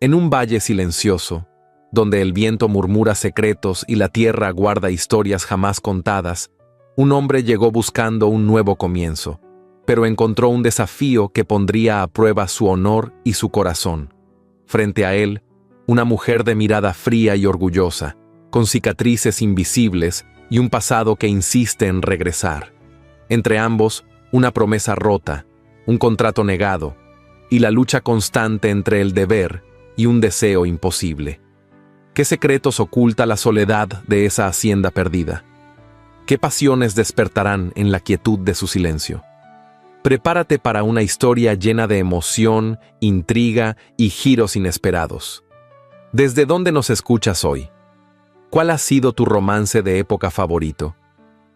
En un valle silencioso, donde el viento murmura secretos y la tierra guarda historias jamás contadas, un hombre llegó buscando un nuevo comienzo, pero encontró un desafío que pondría a prueba su honor y su corazón. Frente a él, una mujer de mirada fría y orgullosa, con cicatrices invisibles y un pasado que insiste en regresar. Entre ambos, una promesa rota, un contrato negado, y la lucha constante entre el deber y un deseo imposible. ¿Qué secretos oculta la soledad de esa hacienda perdida? ¿Qué pasiones despertarán en la quietud de su silencio? Prepárate para una historia llena de emoción, intriga y giros inesperados. ¿Desde dónde nos escuchas hoy? ¿Cuál ha sido tu romance de época favorito?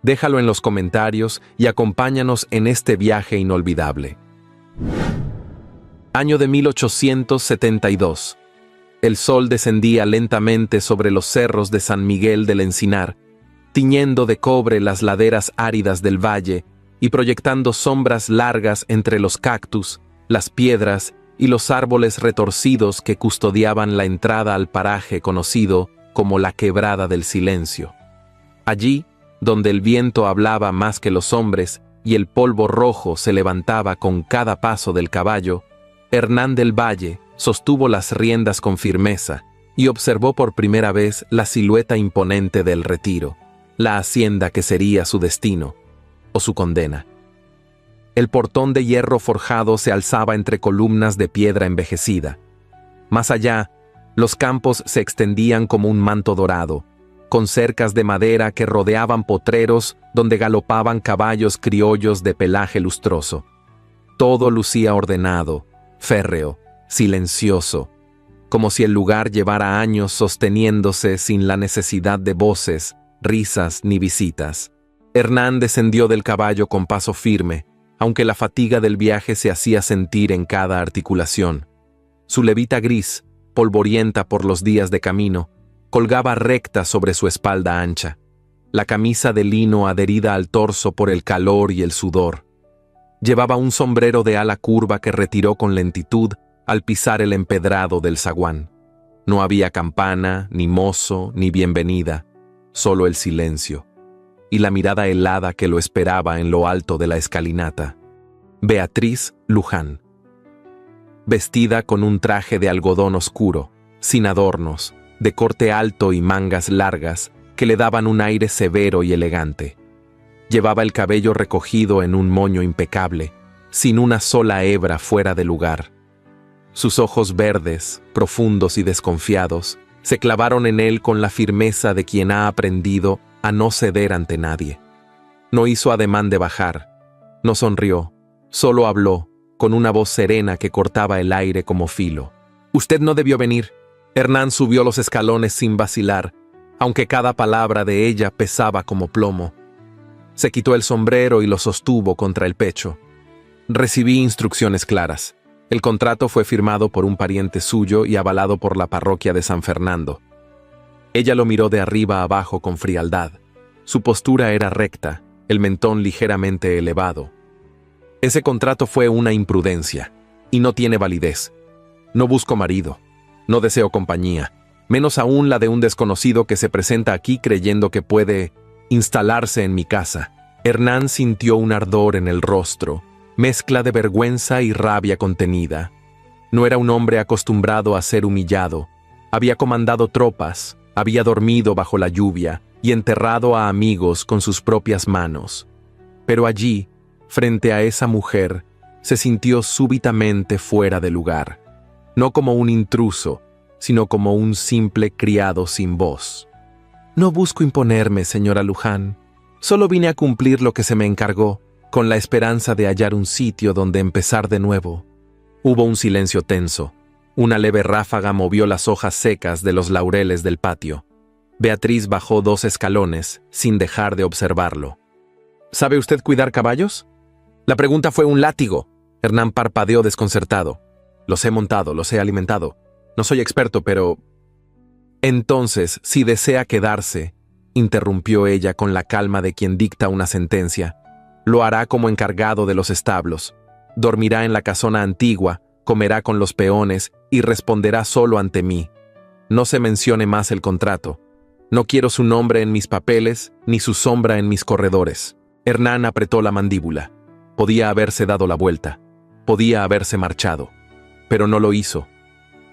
Déjalo en los comentarios y acompáñanos en este viaje inolvidable. Año de 1872. El sol descendía lentamente sobre los cerros de San Miguel del Encinar, tiñendo de cobre las laderas áridas del valle y proyectando sombras largas entre los cactus, las piedras y los árboles retorcidos que custodiaban la entrada al paraje conocido como la Quebrada del Silencio. Allí, donde el viento hablaba más que los hombres y el polvo rojo se levantaba con cada paso del caballo, Hernán del Valle sostuvo las riendas con firmeza y observó por primera vez la silueta imponente del retiro, la hacienda que sería su destino o su condena. El portón de hierro forjado se alzaba entre columnas de piedra envejecida. Más allá, los campos se extendían como un manto dorado, con cercas de madera que rodeaban potreros donde galopaban caballos criollos de pelaje lustroso. Todo lucía ordenado, férreo, silencioso, como si el lugar llevara años sosteniéndose sin la necesidad de voces, risas ni visitas. Hernán descendió del caballo con paso firme, aunque la fatiga del viaje se hacía sentir en cada articulación. Su levita gris, polvorienta por los días de camino, colgaba recta sobre su espalda ancha, la camisa de lino adherida al torso por el calor y el sudor. Llevaba un sombrero de ala curva que retiró con lentitud al pisar el empedrado del zaguán. No había campana, ni mozo, ni bienvenida, solo el silencio y la mirada helada que lo esperaba en lo alto de la escalinata. Beatriz Luján. Vestida con un traje de algodón oscuro, sin adornos, de corte alto y mangas largas que le daban un aire severo y elegante. Llevaba el cabello recogido en un moño impecable, sin una sola hebra fuera de lugar. Sus ojos verdes, profundos y desconfiados, se clavaron en él con la firmeza de quien ha aprendido a no ceder ante nadie. No hizo ademán de bajar, no sonrió, solo habló, con una voz serena que cortaba el aire como filo. «Usted no debió venir». Hernán subió los escalones sin vacilar, aunque cada palabra de ella pesaba como plomo. Se quitó el sombrero y lo sostuvo contra el pecho. «Recibí instrucciones claras. El contrato fue firmado por un pariente suyo y avalado por la parroquia de San Fernando». Ella lo miró de arriba abajo con frialdad. Su postura era recta, el mentón ligeramente elevado. «Ese contrato fue una imprudencia, y no tiene validez. No busco marido, no deseo compañía, menos aún la de un desconocido que se presenta aquí creyendo que puede instalarse en mi casa». Hernán sintió un ardor en el rostro, mezcla de vergüenza y rabia contenida. No era un hombre acostumbrado a ser humillado. Había comandado tropas, había dormido bajo la lluvia y enterrado a amigos con sus propias manos. Pero allí, frente a esa mujer, se sintió súbitamente fuera de lugar, no como un intruso, sino como un simple criado sin voz. «No busco imponerme, señora Luján. Solo vine a cumplir lo que se me encargó, con la esperanza de hallar un sitio donde empezar de nuevo». Hubo un silencio tenso. Una leve ráfaga movió las hojas secas de los laureles del patio. Beatriz bajó 2 escalones, sin dejar de observarlo. «¿Sabe usted cuidar caballos?». La pregunta fue un látigo. Hernán parpadeó desconcertado. «Los he montado, los he alimentado. No soy experto, pero...». «Entonces, si desea quedarse», interrumpió ella con la calma de quien dicta una sentencia, «lo hará como encargado de los establos. Dormirá en la casona antigua, comerá con los peones y responderá solo ante mí. No se mencione más el contrato. No quiero su nombre en mis papeles, ni su sombra en mis corredores. Hernán apretó la mandíbula. Podía haberse dado la vuelta. Podía haberse marchado. Pero no lo hizo.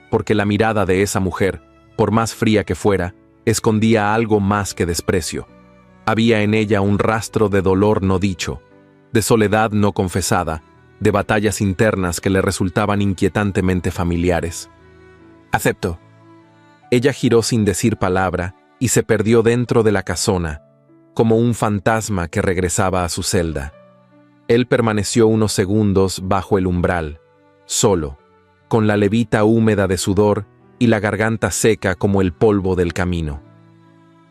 Porque la mirada de esa mujer, por más fría que fuera, escondía algo más que desprecio. Había en ella un rastro de dolor no dicho, de soledad no confesada, de batallas internas que le resultaban inquietantemente familiares. «Acepto». Ella giró sin decir palabra y se perdió dentro de la casona, como un fantasma que regresaba a su celda. Él permaneció unos segundos bajo el umbral, solo, con la levita húmeda de sudor y la garganta seca como el polvo del camino.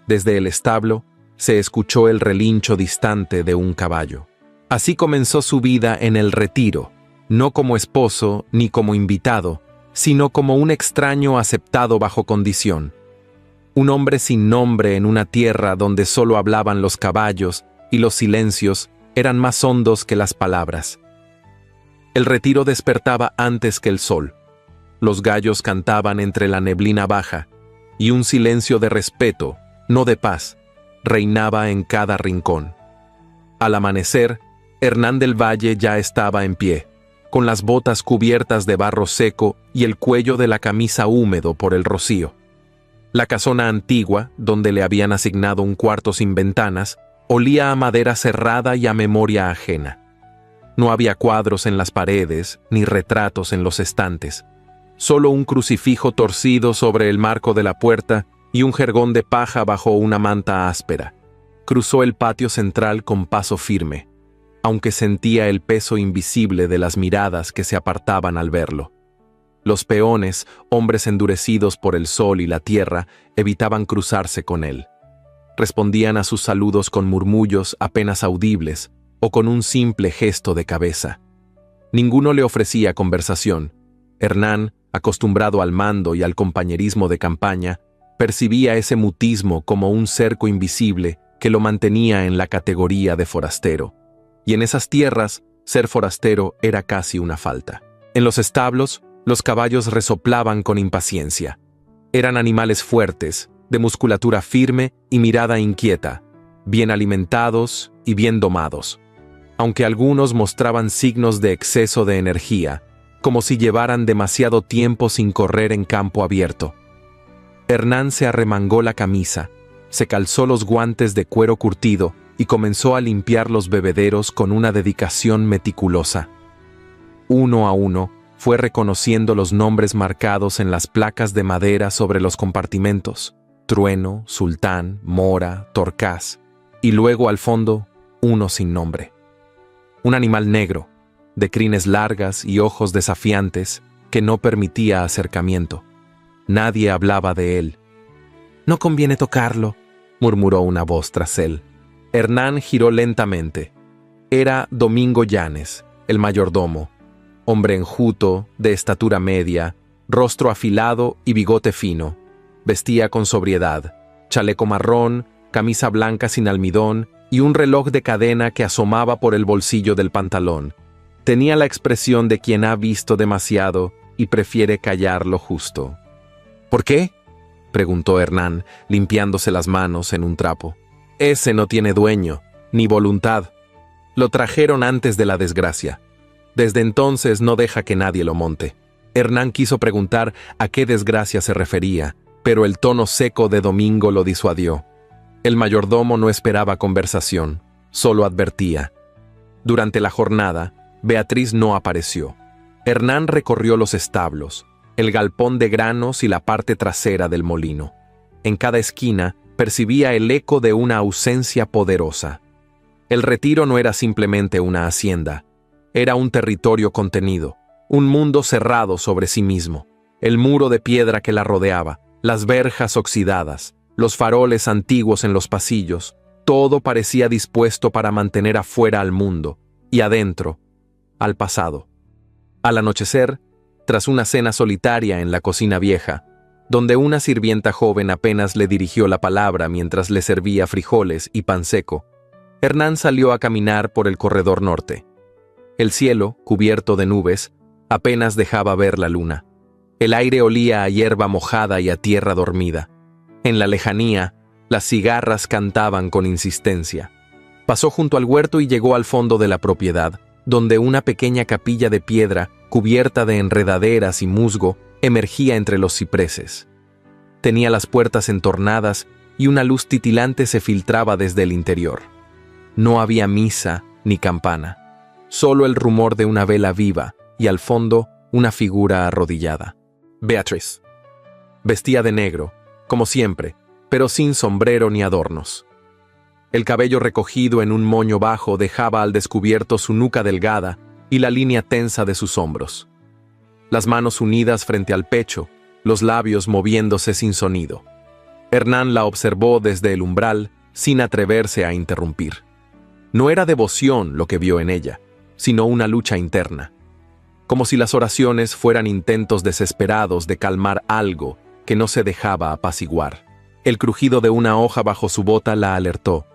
Desde el establo se escuchó el relincho distante de un caballo. Así comenzó su vida en el retiro, no como esposo ni como invitado, sino como un extraño aceptado bajo condición. Un hombre sin nombre en una tierra donde solo hablaban los caballos y los silencios eran más hondos que las palabras. El retiro despertaba antes que el sol. Los gallos cantaban entre la neblina baja, y un silencio de respeto, no de paz, reinaba en cada rincón. Al amanecer, Hernán del Valle ya estaba en pie, con las botas cubiertas de barro seco y el cuello de la camisa húmedo por el rocío. La casona antigua, donde le habían asignado un cuarto sin ventanas, olía a madera cerrada y a memoria ajena. No había cuadros en las paredes, ni retratos en los estantes. Solo un crucifijo torcido sobre el marco de la puerta y un jergón de paja bajo una manta áspera. Cruzó el patio central con paso firme, aunque sentía el peso invisible de las miradas que se apartaban al verlo. Los peones, hombres endurecidos por el sol y la tierra, evitaban cruzarse con él. Respondían a sus saludos con murmullos apenas audibles o con un simple gesto de cabeza. Ninguno le ofrecía conversación. Hernán, acostumbrado al mando y al compañerismo de campaña, percibía ese mutismo como un cerco invisible que lo mantenía en la categoría de forastero. Y en esas tierras, ser forastero era casi una falta. En los establos, los caballos resoplaban con impaciencia. Eran animales fuertes, de musculatura firme y mirada inquieta, bien alimentados y bien domados, aunque algunos mostraban signos de exceso de energía, como si llevaran demasiado tiempo sin correr en campo abierto. Hernán se arremangó la camisa, se calzó los guantes de cuero curtido y comenzó a limpiar los bebederos con una dedicación meticulosa. Uno a uno, fue reconociendo los nombres marcados en las placas de madera sobre los compartimentos: Trueno, Sultán, Mora, Torcaz, y luego al fondo, uno sin nombre. Un animal negro, de crines largas y ojos desafiantes, que no permitía acercamiento. Nadie hablaba de él. «No conviene tocarlo», murmuró una voz tras él. Hernán giró lentamente. Era Domingo Llanes, el mayordomo, hombre enjuto, de estatura media, rostro afilado y bigote fino. Vestía con sobriedad, chaleco marrón, camisa blanca sin almidón y un reloj de cadena que asomaba por el bolsillo del pantalón. Tenía la expresión de quien ha visto demasiado y prefiere callar lo justo. «¿Por qué?», preguntó Hernán, limpiándose las manos en un trapo. «Ese no tiene dueño, ni voluntad. Lo trajeron antes de la desgracia. Desde entonces no deja que nadie lo monte». Hernán quiso preguntar a qué desgracia se refería, pero el tono seco de Domingo lo disuadió. El mayordomo no esperaba conversación, solo advertía. Durante la jornada, Beatriz no apareció. Hernán recorrió los establos, el galpón de granos y la parte trasera del molino. En cada esquina percibía el eco de una ausencia poderosa. El retiro no era simplemente una hacienda, era un territorio contenido, un mundo cerrado sobre sí mismo, el muro de piedra que la rodeaba, las verjas oxidadas, los faroles antiguos en los pasillos, todo parecía dispuesto para mantener afuera al mundo y adentro, al pasado. Al anochecer, tras una cena solitaria en la cocina vieja, donde una sirvienta joven apenas le dirigió la palabra mientras le servía frijoles y pan seco, Hernán salió a caminar por el corredor norte. El cielo, cubierto de nubes, Apenas dejaba ver la luna. El aire olía a hierba mojada y a tierra dormida. En la lejanía, las cigarras cantaban con insistencia. Pasó junto al huerto y llegó al fondo de la propiedad, donde una pequeña capilla de piedra, cubierta de enredaderas y musgo, emergía entre los cipreses. Tenía las puertas entornadas y una luz titilante se filtraba desde el interior. No había misa ni campana, solo el rumor de una vela viva y al fondo una figura arrodillada. Beatriz. Vestía de negro, como siempre, pero sin sombrero ni adornos. El cabello recogido en un moño bajo dejaba al descubierto su nuca delgada y la línea tensa de sus hombros. Las manos unidas frente al pecho, los labios moviéndose sin sonido. Hernán la observó desde el umbral, sin atreverse a interrumpir. No era devoción lo que vio en ella, sino una lucha interna. Como si las oraciones fueran intentos desesperados de calmar algo que no se dejaba apaciguar. El crujido de una hoja bajo su bota la alertó.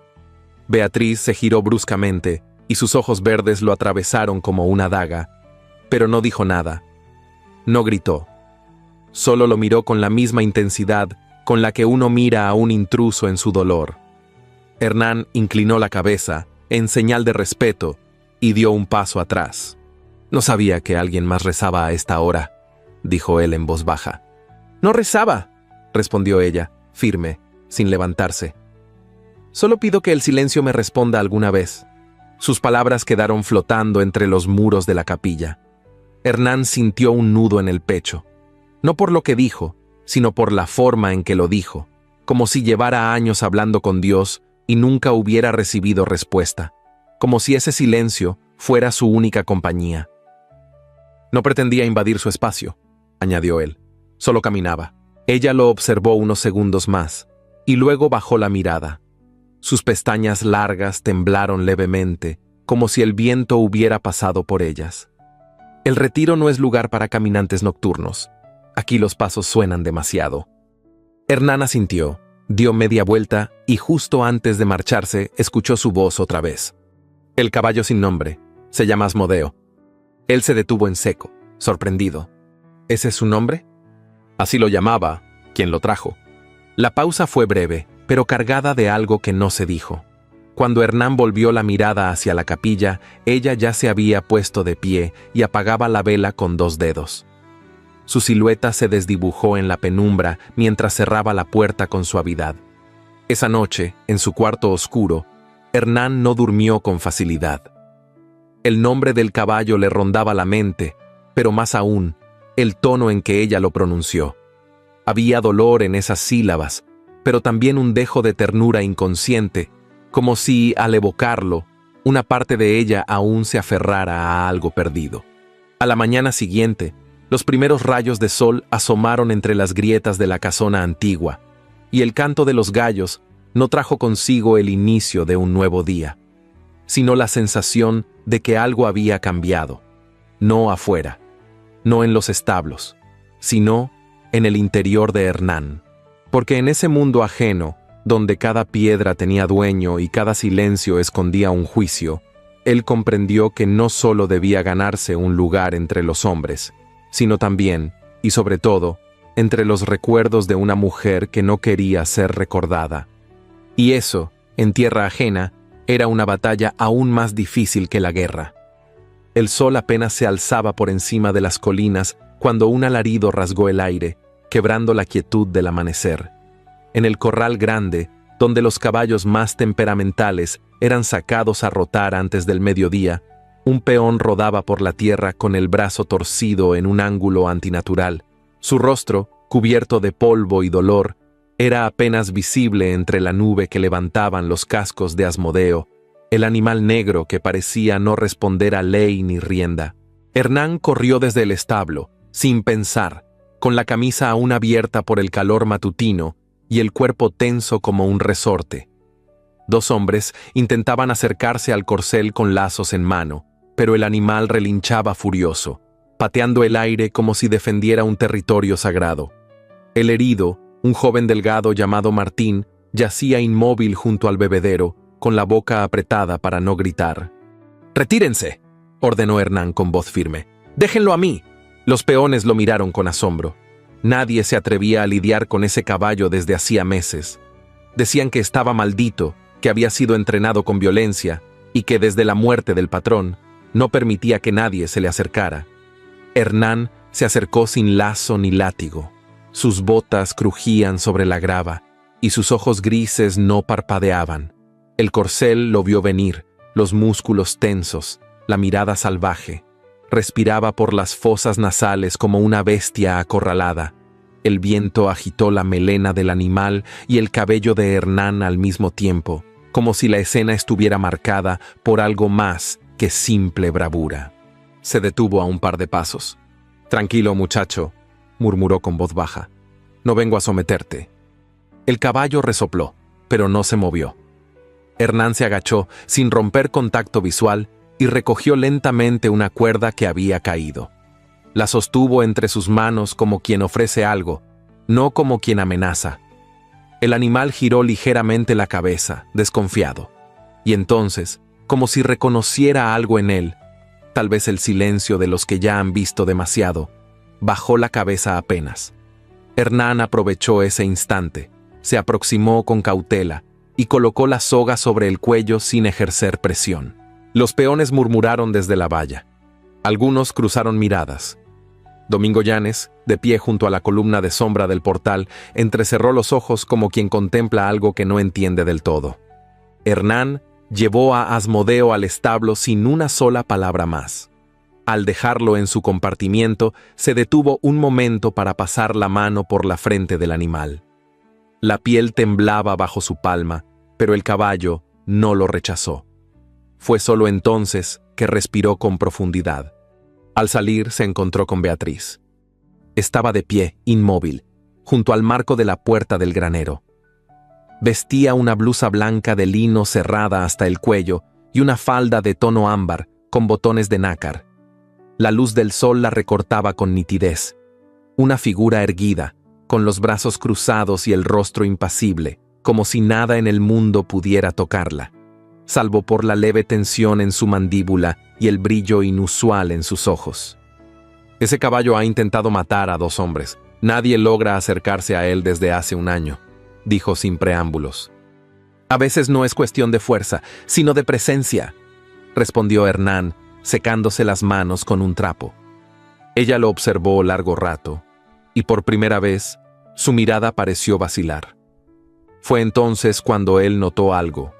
Beatriz se giró bruscamente y sus ojos verdes lo atravesaron como una daga, pero no dijo nada. No gritó. Solo lo miró con la misma intensidad con la que uno mira a un intruso en su dolor. Hernán inclinó la cabeza en señal de respeto y dio un paso atrás. No sabía que alguien más rezaba a esta hora, dijo él en voz baja. No rezaba, respondió ella, firme, sin levantarse. Solo pido que el silencio me responda alguna vez. Sus palabras quedaron flotando entre los muros de la capilla. Hernán sintió un nudo en el pecho. No por lo que dijo, sino por la forma en que lo dijo, como si llevara años hablando con Dios y nunca hubiera recibido respuesta, como si ese silencio fuera su única compañía. No pretendía invadir su espacio, añadió él. Solo caminaba. Ella lo observó unos segundos más, y luego bajó la mirada. Sus pestañas largas temblaron levemente, como si el viento hubiera pasado por ellas. El retiro no es lugar para caminantes nocturnos. Aquí los pasos suenan demasiado. Hernán asintió, dio media vuelta y justo antes de marcharse escuchó su voz otra vez. El caballo sin nombre. Se llama Asmodeo. Él se detuvo en seco, sorprendido. ¿Ese es su nombre? Así lo llamaba quien lo trajo. La pausa fue breve, pero cargada de algo que no se dijo. Cuando Hernán volvió la mirada hacia la capilla, ella ya se había puesto de pie y apagaba la vela con 2 dedos. Su silueta se desdibujó en la penumbra mientras cerraba la puerta con suavidad. Esa noche, en su cuarto oscuro, Hernán no durmió con facilidad. El nombre del caballo le rondaba la mente, pero más aún, el tono en que ella lo pronunció. Había dolor en esas sílabas, pero también un dejo de ternura inconsciente, como si, al evocarlo, una parte de ella aún se aferrara a algo perdido. A la mañana siguiente, los primeros rayos de sol asomaron entre las grietas de la casona antigua, y el canto de los gallos no trajo consigo el inicio de un nuevo día, sino la sensación de que algo había cambiado, no afuera, no en los establos, sino en el interior de Hernán. Porque en ese mundo ajeno, donde cada piedra tenía dueño y cada silencio escondía un juicio, él comprendió que no solo debía ganarse un lugar entre los hombres, sino también, y sobre todo, entre los recuerdos de una mujer que no quería ser recordada. Y eso, en tierra ajena, era una batalla aún más difícil que la guerra. El sol apenas se alzaba por encima de las colinas cuando un alarido rasgó el aire, quebrando la quietud del amanecer. En el corral grande, donde los caballos más temperamentales eran sacados a rotar antes del mediodía, un peón rodaba por la tierra con el brazo torcido en un ángulo antinatural. Su rostro, cubierto de polvo y dolor, era apenas visible entre la nube que levantaban los cascos de Asmodeo, el animal negro que parecía no responder a ley ni rienda. Hernán corrió desde el establo, sin pensar, con la camisa aún abierta por el calor matutino y el cuerpo tenso como un resorte. 2 hombres intentaban acercarse al corcel con lazos en mano, pero el animal relinchaba furioso, pateando el aire como si defendiera un territorio sagrado. El herido, un joven delgado llamado Martín, yacía inmóvil junto al bebedero, con la boca apretada para no gritar. «¡Retírense!», ordenó Hernán con voz firme. ¡Déjenlo a mí! Los peones lo miraron con asombro. Nadie se atrevía a lidiar con ese caballo desde hacía meses. Decían que estaba maldito, que había sido entrenado con violencia y que desde la muerte del patrón no permitía que nadie se le acercara. Hernán se acercó sin lazo ni látigo. Sus botas crujían sobre la grava y sus ojos grises no parpadeaban. El corcel lo vio venir, los músculos tensos, la mirada salvaje. Respiraba por las fosas nasales como una bestia acorralada. El viento agitó la melena del animal y el cabello de Hernán al mismo tiempo, como si la escena estuviera marcada por algo más que simple bravura. Se detuvo a un par de pasos. «Tranquilo, muchacho», murmuró con voz baja. «No vengo a someterte». El caballo resopló, pero no se movió. Hernán se agachó sin romper contacto visual y recogió lentamente una cuerda que había caído. La sostuvo entre sus manos como quien ofrece algo, no como quien amenaza. El animal giró ligeramente la cabeza, desconfiado. Y entonces, como si reconociera algo en él, tal vez el silencio de los que ya han visto demasiado, bajó la cabeza apenas. Hernán aprovechó ese instante, se aproximó con cautela y colocó la soga sobre el cuello sin ejercer presión. Los peones murmuraron desde la valla. Algunos cruzaron miradas. Domingo Llanes, de pie junto a la columna de sombra del portal, entrecerró los ojos como quien contempla algo que no entiende del todo. Hernán llevó a Asmodeo al establo sin una sola palabra más. Al dejarlo en su compartimiento, se detuvo un momento para pasar la mano por la frente del animal. La piel temblaba bajo su palma, pero el caballo no lo rechazó. Fue solo entonces que respiró con profundidad. Al salir se encontró con Beatriz. Estaba de pie, inmóvil, junto al marco de la puerta del granero. Vestía una blusa blanca de lino cerrada hasta el cuello y una falda de tono ámbar con botones de nácar. La luz del sol la recortaba con nitidez. Una figura erguida, con los brazos cruzados y el rostro impasible, como si nada en el mundo pudiera tocarla, salvo por la leve tensión en su mandíbula y el brillo inusual en sus ojos. Ese caballo ha intentado matar a 2 hombres. Nadie logra acercarse a él desde hace un año, dijo sin preámbulos. A veces no es cuestión de fuerza, sino de presencia, respondió Hernán, secándose las manos con un trapo. Ella lo observó largo rato, y por primera vez, su mirada pareció vacilar. Fue entonces cuando él notó algo.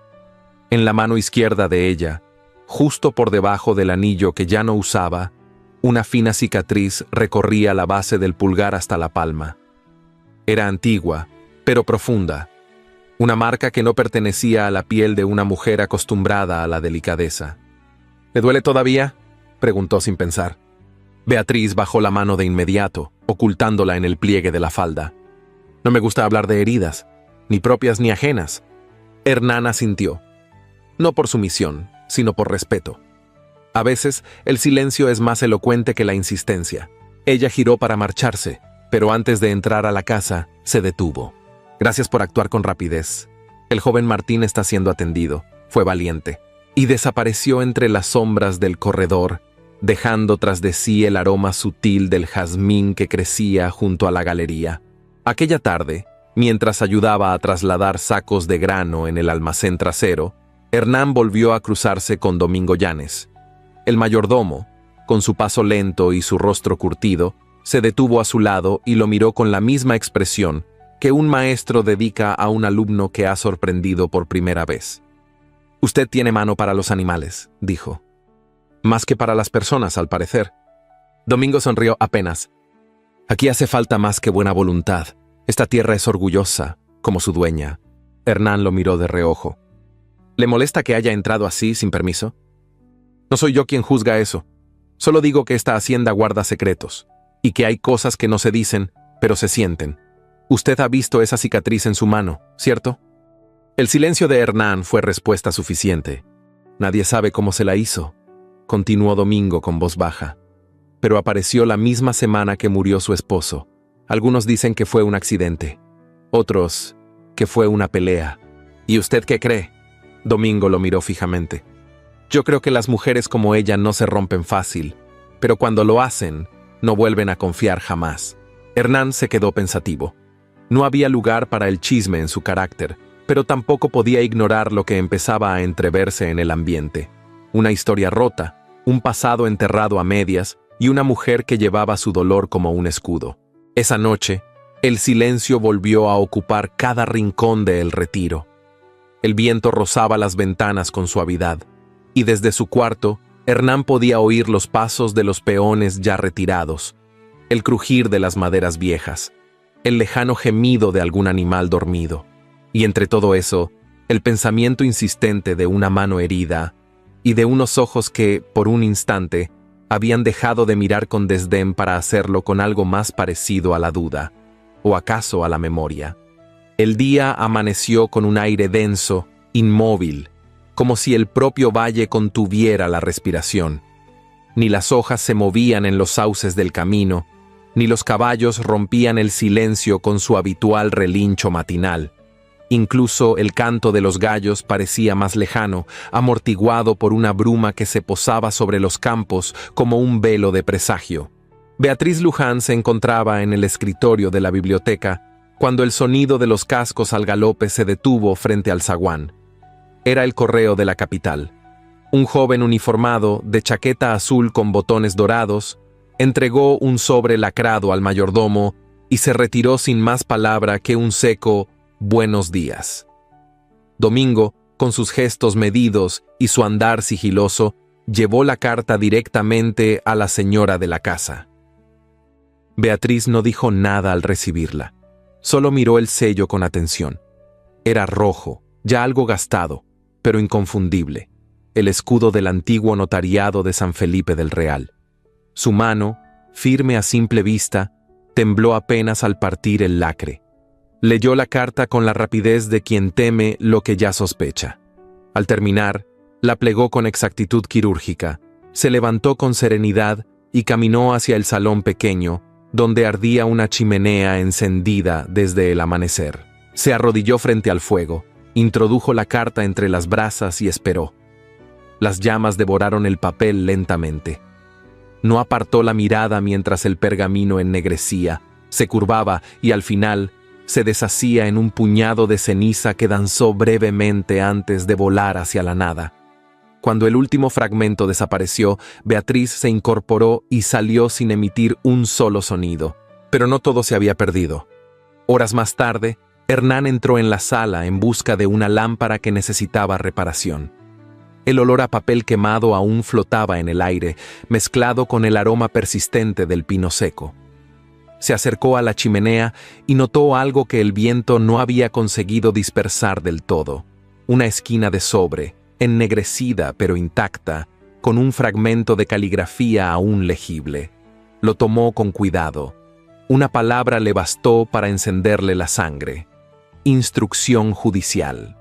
En la mano izquierda de ella, justo por debajo del anillo que ya no usaba, una fina cicatriz recorría la base del pulgar hasta la palma. Era antigua, pero profunda, una marca que no pertenecía a la piel de una mujer acostumbrada a la delicadeza. ¿Le duele todavía?, preguntó sin pensar. Beatriz bajó la mano de inmediato, ocultándola en el pliegue de la falda. No me gusta hablar de heridas, ni propias ni ajenas. Hernán asintió. No por sumisión, sino por respeto. A veces, el silencio es más elocuente que la insistencia. Ella giró para marcharse, pero antes de entrar a la casa, se detuvo. Gracias por actuar con rapidez. El joven Martín está siendo atendido. Fue valiente. Y desapareció entre las sombras del corredor, dejando tras de sí el aroma sutil del jazmín que crecía junto a la galería. Aquella tarde, mientras ayudaba a trasladar sacos de grano en el almacén trasero, Hernán volvió a cruzarse con Domingo Llanes. El mayordomo, con su paso lento y su rostro curtido, se detuvo a su lado y lo miró con la misma expresión que un maestro dedica a un alumno que ha sorprendido por primera vez. «Usted tiene mano para los animales», dijo. «Más que para las personas, al parecer». Domingo sonrió apenas. «Aquí hace falta más que buena voluntad. Esta tierra es orgullosa, como su dueña». Hernán lo miró de reojo. «¿Le molesta que haya entrado así, sin permiso?» «No soy yo quien juzga eso. Solo digo que esta hacienda guarda secretos, y que hay cosas que no se dicen, pero se sienten. Usted ha visto esa cicatriz en su mano, ¿cierto?» El silencio de Hernán fue respuesta suficiente. «Nadie sabe cómo se la hizo», continuó Domingo con voz baja. «Pero apareció la misma semana que murió su esposo. Algunos dicen que fue un accidente. Otros, que fue una pelea. ¿Y usted qué cree?» Domingo lo miró fijamente. «Yo creo que las mujeres como ella no se rompen fácil, pero cuando lo hacen, no vuelven a confiar jamás. Hernán se quedó pensativo. No había lugar para el chisme en su carácter, pero tampoco podía ignorar lo que empezaba a entreverse en el ambiente. Una historia rota, un pasado enterrado a medias y una mujer que llevaba su dolor como un escudo. Esa noche, el silencio volvió a ocupar cada rincón de El Retiro. El viento rozaba las ventanas con suavidad, y desde su cuarto, Hernán podía oír los pasos de los peones ya retirados, el crujir de las maderas viejas, el lejano gemido de algún animal dormido, y entre todo eso, el pensamiento insistente de una mano herida y de unos ojos que, por un instante, habían dejado de mirar con desdén para hacerlo con algo más parecido a la duda, o acaso a la memoria. El día amaneció con un aire denso, inmóvil, como si el propio valle contuviera la respiración. Ni las hojas se movían en los sauces del camino, ni los caballos rompían el silencio con su habitual relincho matinal. Incluso el canto de los gallos parecía más lejano, amortiguado por una bruma que se posaba sobre los campos como un velo de presagio. Beatriz Luján se encontraba en el escritorio de la biblioteca cuando el sonido de los cascos al galope se detuvo frente al zaguán. Era el correo de la capital. Un joven uniformado, de chaqueta azul con botones dorados, entregó un sobre lacrado al mayordomo y se retiró sin más palabra que un seco «buenos días». Domingo, con sus gestos medidos y su andar sigiloso, llevó la carta directamente a la señora de la casa. Beatriz no dijo nada al recibirla. Solo miró el sello con atención. Era rojo, ya algo gastado, pero inconfundible, el escudo del antiguo notariado de San Felipe del Real. Su mano, firme a simple vista, tembló apenas al partir el lacre. Leyó la carta con la rapidez de quien teme lo que ya sospecha. Al terminar, la plegó con exactitud quirúrgica, se levantó con serenidad y caminó hacia el salón pequeño, donde ardía una chimenea encendida desde el amanecer. Se arrodilló frente al fuego, introdujo la carta entre las brasas y esperó. Las llamas devoraron el papel lentamente. No apartó la mirada mientras el pergamino ennegrecía, se curvaba y al final se deshacía en un puñado de ceniza que danzó brevemente antes de volar hacia la nada. Cuando el último fragmento desapareció, Beatriz se incorporó y salió sin emitir un solo sonido. Pero no todo se había perdido. Horas más tarde, Hernán entró en la sala en busca de una lámpara que necesitaba reparación. El olor a papel quemado aún flotaba en el aire, mezclado con el aroma persistente del pino seco. Se acercó a la chimenea y notó algo que el viento no había conseguido dispersar del todo. Una esquina de sobre, ennegrecida pero intacta, con un fragmento de caligrafía aún legible. Lo tomó con cuidado. Una palabra le bastó para encenderle la sangre. Instrucción judicial.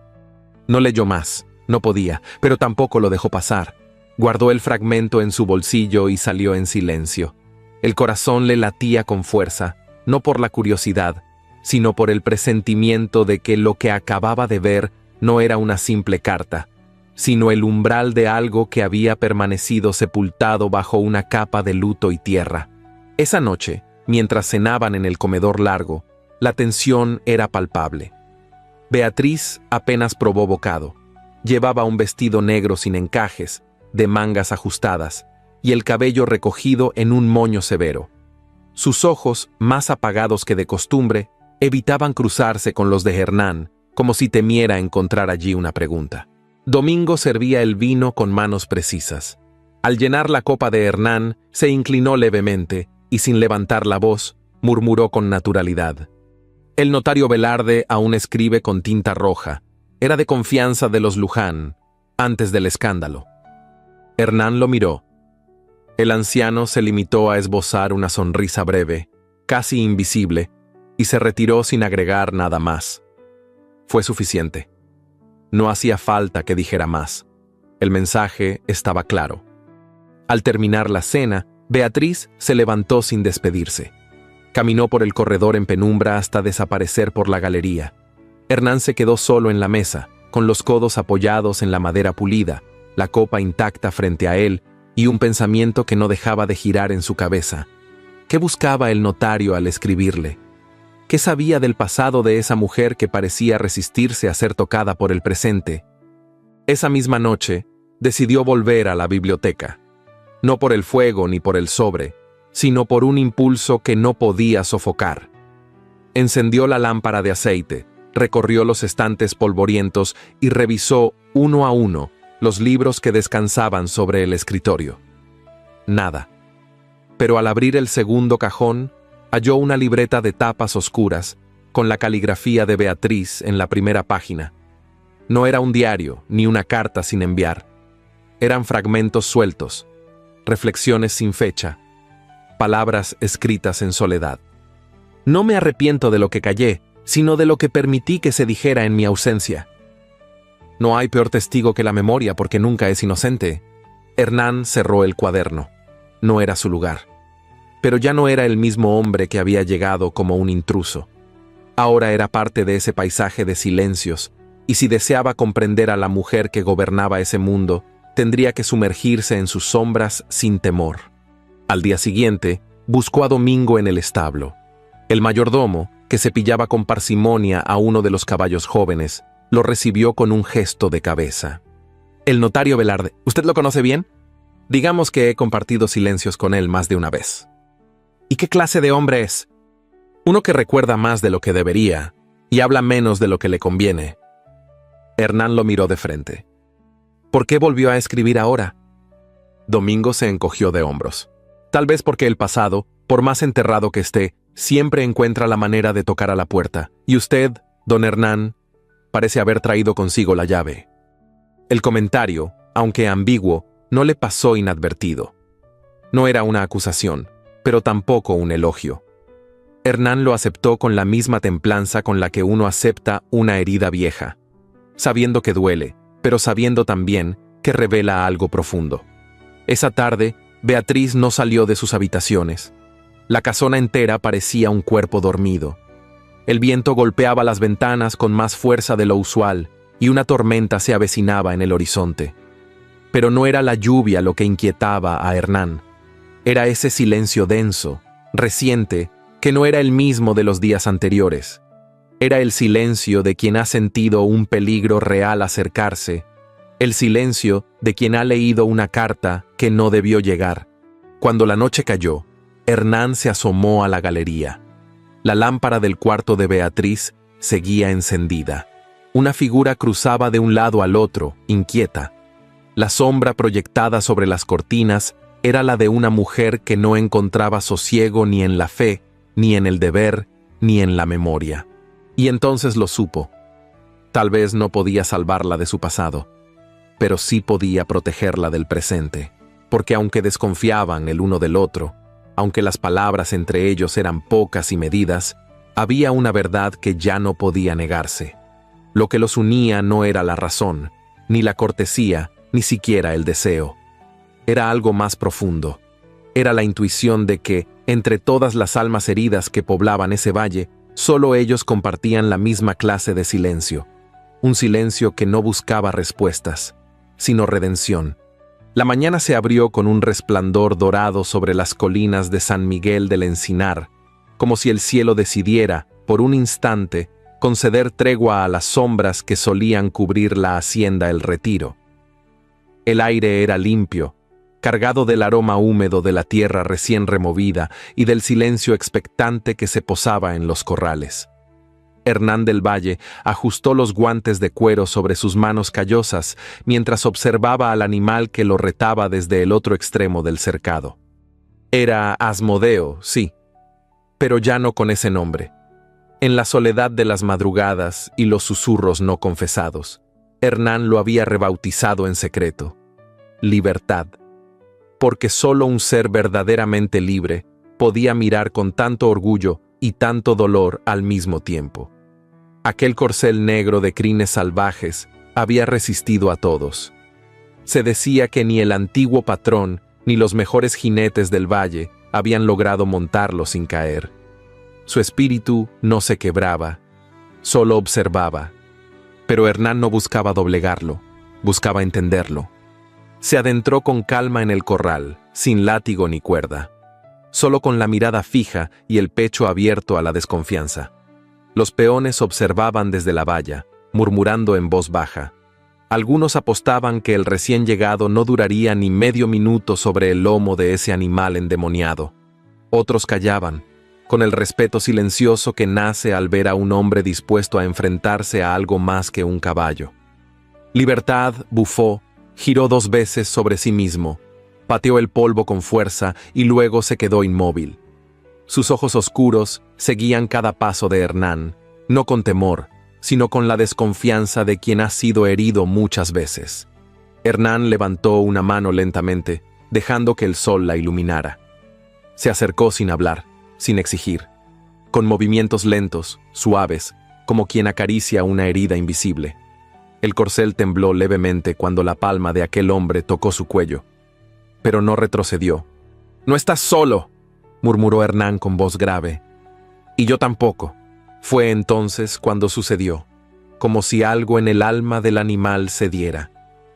No leyó más, no podía, pero tampoco lo dejó pasar. Guardó el fragmento en su bolsillo y salió en silencio. El corazón le latía con fuerza, no por la curiosidad, sino por el presentimiento de que lo que acababa de ver no era una simple carta, sino el umbral de algo que había permanecido sepultado bajo una capa de luto y tierra. Esa noche, mientras cenaban en el comedor largo, la tensión era palpable. Beatriz apenas probó bocado. Llevaba un vestido negro sin encajes, de mangas ajustadas, y el cabello recogido en un moño severo. Sus ojos, más apagados que de costumbre, evitaban cruzarse con los de Hernán, como si temiera encontrar allí una pregunta. Domingo servía el vino con manos precisas. Al llenar la copa de Hernán, se inclinó levemente y, sin levantar la voz, murmuró con naturalidad. El notario Velarde aún escribe con tinta roja. Era de confianza de los Luján, antes del escándalo. Hernán lo miró. El anciano se limitó a esbozar una sonrisa breve, casi invisible, y se retiró sin agregar nada más. Fue suficiente. No hacía falta que dijera más. El mensaje estaba claro. Al terminar la cena, Beatriz se levantó sin despedirse. Caminó por el corredor en penumbra hasta desaparecer por la galería. Hernán se quedó solo en la mesa, con los codos apoyados en la madera pulida, la copa intacta frente a él y un pensamiento que no dejaba de girar en su cabeza. ¿Qué buscaba el notario al escribirle? ¿Qué sabía del pasado de esa mujer que parecía resistirse a ser tocada por el presente? Esa misma noche, decidió volver a la biblioteca. No por el fuego ni por el sobre, sino por un impulso que no podía sofocar. Encendió la lámpara de aceite, recorrió los estantes polvorientos y revisó uno a uno los libros que descansaban sobre el escritorio. Nada. Pero al abrir el segundo cajón, halló una libreta de tapas oscuras, con la caligrafía de Beatriz en la primera página. No era un diario, ni una carta sin enviar. Eran fragmentos sueltos, reflexiones sin fecha, palabras escritas en soledad. No me arrepiento de lo que callé, sino de lo que permití que se dijera en mi ausencia. No hay peor testigo que la memoria porque nunca es inocente. Hernán cerró el cuaderno. No era su lugar. Pero ya no era el mismo hombre que había llegado como un intruso. Ahora era parte de ese paisaje de silencios, y si deseaba comprender a la mujer que gobernaba ese mundo, tendría que sumergirse en sus sombras sin temor. Al día siguiente, buscó a Domingo en el establo. El mayordomo, que cepillaba con parsimonia a uno de los caballos jóvenes, lo recibió con un gesto de cabeza. El notario Velarde, ¿usted lo conoce bien? Digamos que he compartido silencios con él más de una vez. ¿Y qué clase de hombre es? Uno que recuerda más de lo que debería y habla menos de lo que le conviene. Hernán lo miró de frente. ¿Por qué volvió a escribir ahora? Domingo se encogió de hombros. Tal vez porque el pasado, por más enterrado que esté, siempre encuentra la manera de tocar a la puerta, y usted, don Hernán, parece haber traído consigo la llave. El comentario, aunque ambiguo, no le pasó inadvertido. No era una acusación, pero tampoco un elogio. Hernán lo aceptó con la misma templanza con la que uno acepta una herida vieja, sabiendo que duele, pero sabiendo también que revela algo profundo. Esa tarde, Beatriz no salió de sus habitaciones. La casona entera parecía un cuerpo dormido. El viento golpeaba las ventanas con más fuerza de lo usual y una tormenta se avecinaba en el horizonte. Pero no era la lluvia lo que inquietaba a Hernán. Era ese silencio denso, reciente, que no era el mismo de los días anteriores. Era el silencio de quien ha sentido un peligro real acercarse, el silencio de quien ha leído una carta que no debió llegar. Cuando la noche cayó, Hernán se asomó a la galería. La lámpara del cuarto de Beatriz seguía encendida. Una figura cruzaba de un lado al otro, inquieta. La sombra proyectada sobre las cortinas era la de una mujer que no encontraba sosiego ni en la fe, ni en el deber, ni en la memoria. Y entonces lo supo. Tal vez no podía salvarla de su pasado, pero sí podía protegerla del presente, porque aunque desconfiaban el uno del otro, aunque las palabras entre ellos eran pocas y medidas, había una verdad que ya no podía negarse. Lo que los unía no era la razón, ni la cortesía, ni siquiera el deseo. Era algo más profundo. Era la intuición de que, entre todas las almas heridas que poblaban ese valle, solo ellos compartían la misma clase de silencio. Un silencio que no buscaba respuestas, sino redención. La mañana se abrió con un resplandor dorado sobre las colinas de San Miguel del Encinar, como si el cielo decidiera, por un instante, conceder tregua a las sombras que solían cubrir la hacienda El Retiro. El aire era limpio, cargado del aroma húmedo de la tierra recién removida y del silencio expectante que se posaba en los corrales. Hernán del Valle ajustó los guantes de cuero sobre sus manos callosas mientras observaba al animal que lo retaba desde el otro extremo del cercado. Era Asmodeo, sí, pero ya no con ese nombre. En la soledad de las madrugadas y los susurros no confesados, Hernán lo había rebautizado en secreto. Libertad. Porque solo un ser verdaderamente libre podía mirar con tanto orgullo y tanto dolor al mismo tiempo. Aquel corcel negro de crines salvajes había resistido a todos. Se decía que ni el antiguo patrón ni los mejores jinetes del valle habían logrado montarlo sin caer. Su espíritu no se quebraba, solo observaba. Pero Hernán no buscaba doblegarlo, buscaba entenderlo. Se adentró con calma en el corral, sin látigo ni cuerda, solo con la mirada fija y el pecho abierto a la desconfianza. Los peones observaban desde la valla, murmurando en voz baja. Algunos apostaban que el recién llegado no duraría ni medio minuto sobre el lomo de ese animal endemoniado. Otros callaban, con el respeto silencioso que nace al ver a un hombre dispuesto a enfrentarse a algo más que un caballo. Libertad bufó, giró 2 veces sobre sí mismo, pateó el polvo con fuerza y luego se quedó inmóvil. Sus ojos oscuros seguían cada paso de Hernán, no con temor, sino con la desconfianza de quien ha sido herido muchas veces. Hernán levantó una mano lentamente, dejando que el sol la iluminara. Se acercó sin hablar, sin exigir, con movimientos lentos, suaves, como quien acaricia una herida invisible. El corcel tembló levemente cuando la palma de aquel hombre tocó su cuello, pero no retrocedió. «No estás solo», murmuró Hernán con voz grave. «Y yo tampoco». Fue entonces cuando sucedió, como si algo en el alma del animal cediera,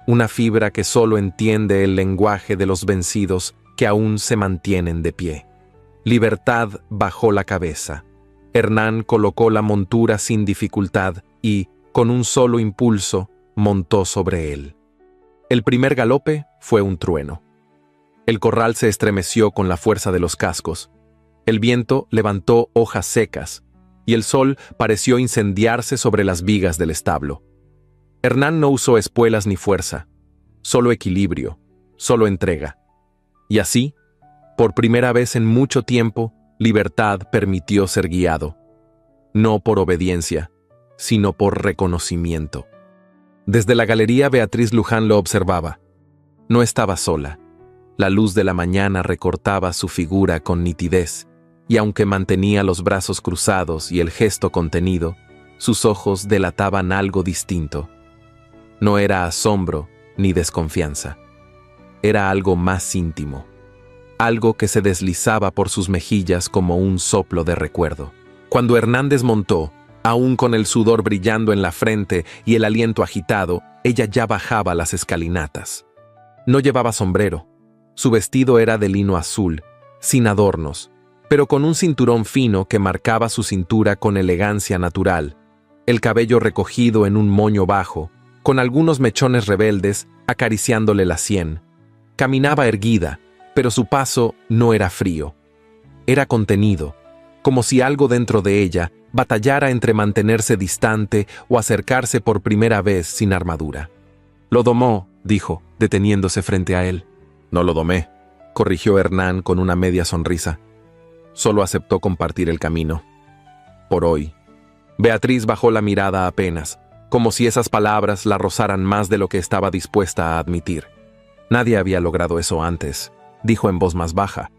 una fibra que solo entiende el lenguaje de los vencidos que aún se mantienen de pie. Libertad bajó la cabeza. Hernán colocó la montura sin dificultad y, con un solo impulso, montó sobre él. El primer galope fue un trueno. El corral se estremeció con la fuerza de los cascos. El viento levantó hojas secas, y el sol pareció incendiarse sobre las vigas del establo. Hernán no usó espuelas ni fuerza, solo equilibrio, solo entrega. Y así, por primera vez en mucho tiempo, Libertad permitió ser guiado, no por obediencia, sino por reconocimiento. Desde la galería Beatriz Luján lo observaba. No estaba sola. La luz de la mañana recortaba su figura con nitidez, y aunque mantenía los brazos cruzados y el gesto contenido, sus ojos delataban algo distinto. No era asombro ni desconfianza. Era algo más íntimo, algo que se deslizaba por sus mejillas como un soplo de recuerdo. Cuando Hernández montó, aún con el sudor brillando en la frente y el aliento agitado, ella ya bajaba las escalinatas. No llevaba sombrero. Su vestido era de lino azul, sin adornos, pero con un cinturón fino que marcaba su cintura con elegancia natural, el cabello recogido en un moño bajo, con algunos mechones rebeldes acariciándole la sien. Caminaba erguida, pero su paso no era frío. Era contenido, como si algo dentro de ella batallara entre mantenerse distante o acercarse por primera vez sin armadura. «Lo domó», dijo, deteniéndose frente a él. «No lo domé», corrigió Hernán con una media sonrisa. Solo aceptó compartir el camino. Por hoy. Beatriz bajó la mirada apenas, como si esas palabras la rozaran más de lo que estaba dispuesta a admitir. «Nadie había logrado eso antes», dijo en voz más baja.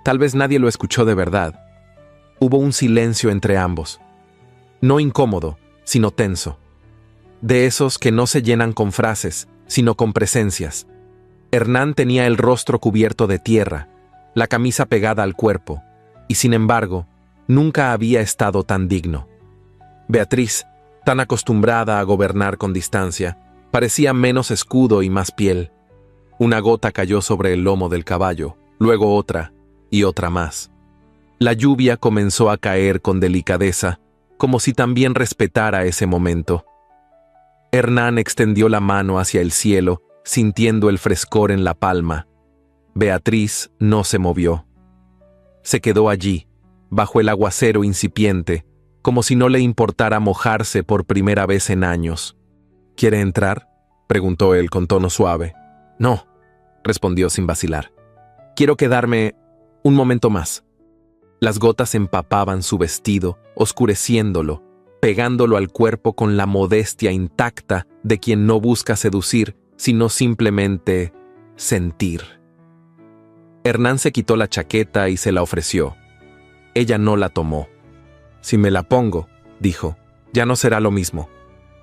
Tal vez nadie lo escuchó de verdad. Hubo un silencio entre ambos. No incómodo, sino tenso. De esos que no se llenan con frases, sino con presencias. Hernán tenía el rostro cubierto de tierra, la camisa pegada al cuerpo, y sin embargo, nunca había estado tan digno. Beatriz, tan acostumbrada a gobernar con distancia, parecía menos escudo y más piel. Una gota cayó sobre el lomo del caballo, luego otra, y otra más. La lluvia comenzó a caer con delicadeza, como si también respetara ese momento. Hernán extendió la mano hacia el cielo, sintiendo el frescor en la palma. Beatriz no se movió. Se quedó allí, bajo el aguacero incipiente, como si no le importara mojarse por primera vez en años. «¿Quiere entrar?», preguntó él con tono suave. «No», respondió sin vacilar. «Quiero quedarme un momento más». Las gotas empapaban su vestido, oscureciéndolo, pegándolo al cuerpo con la modestia intacta de quien no busca seducir, sino simplemente sentir. Hernán se quitó la chaqueta y se la ofreció. Ella no la tomó. «Si me la pongo», dijo, «ya no será lo mismo».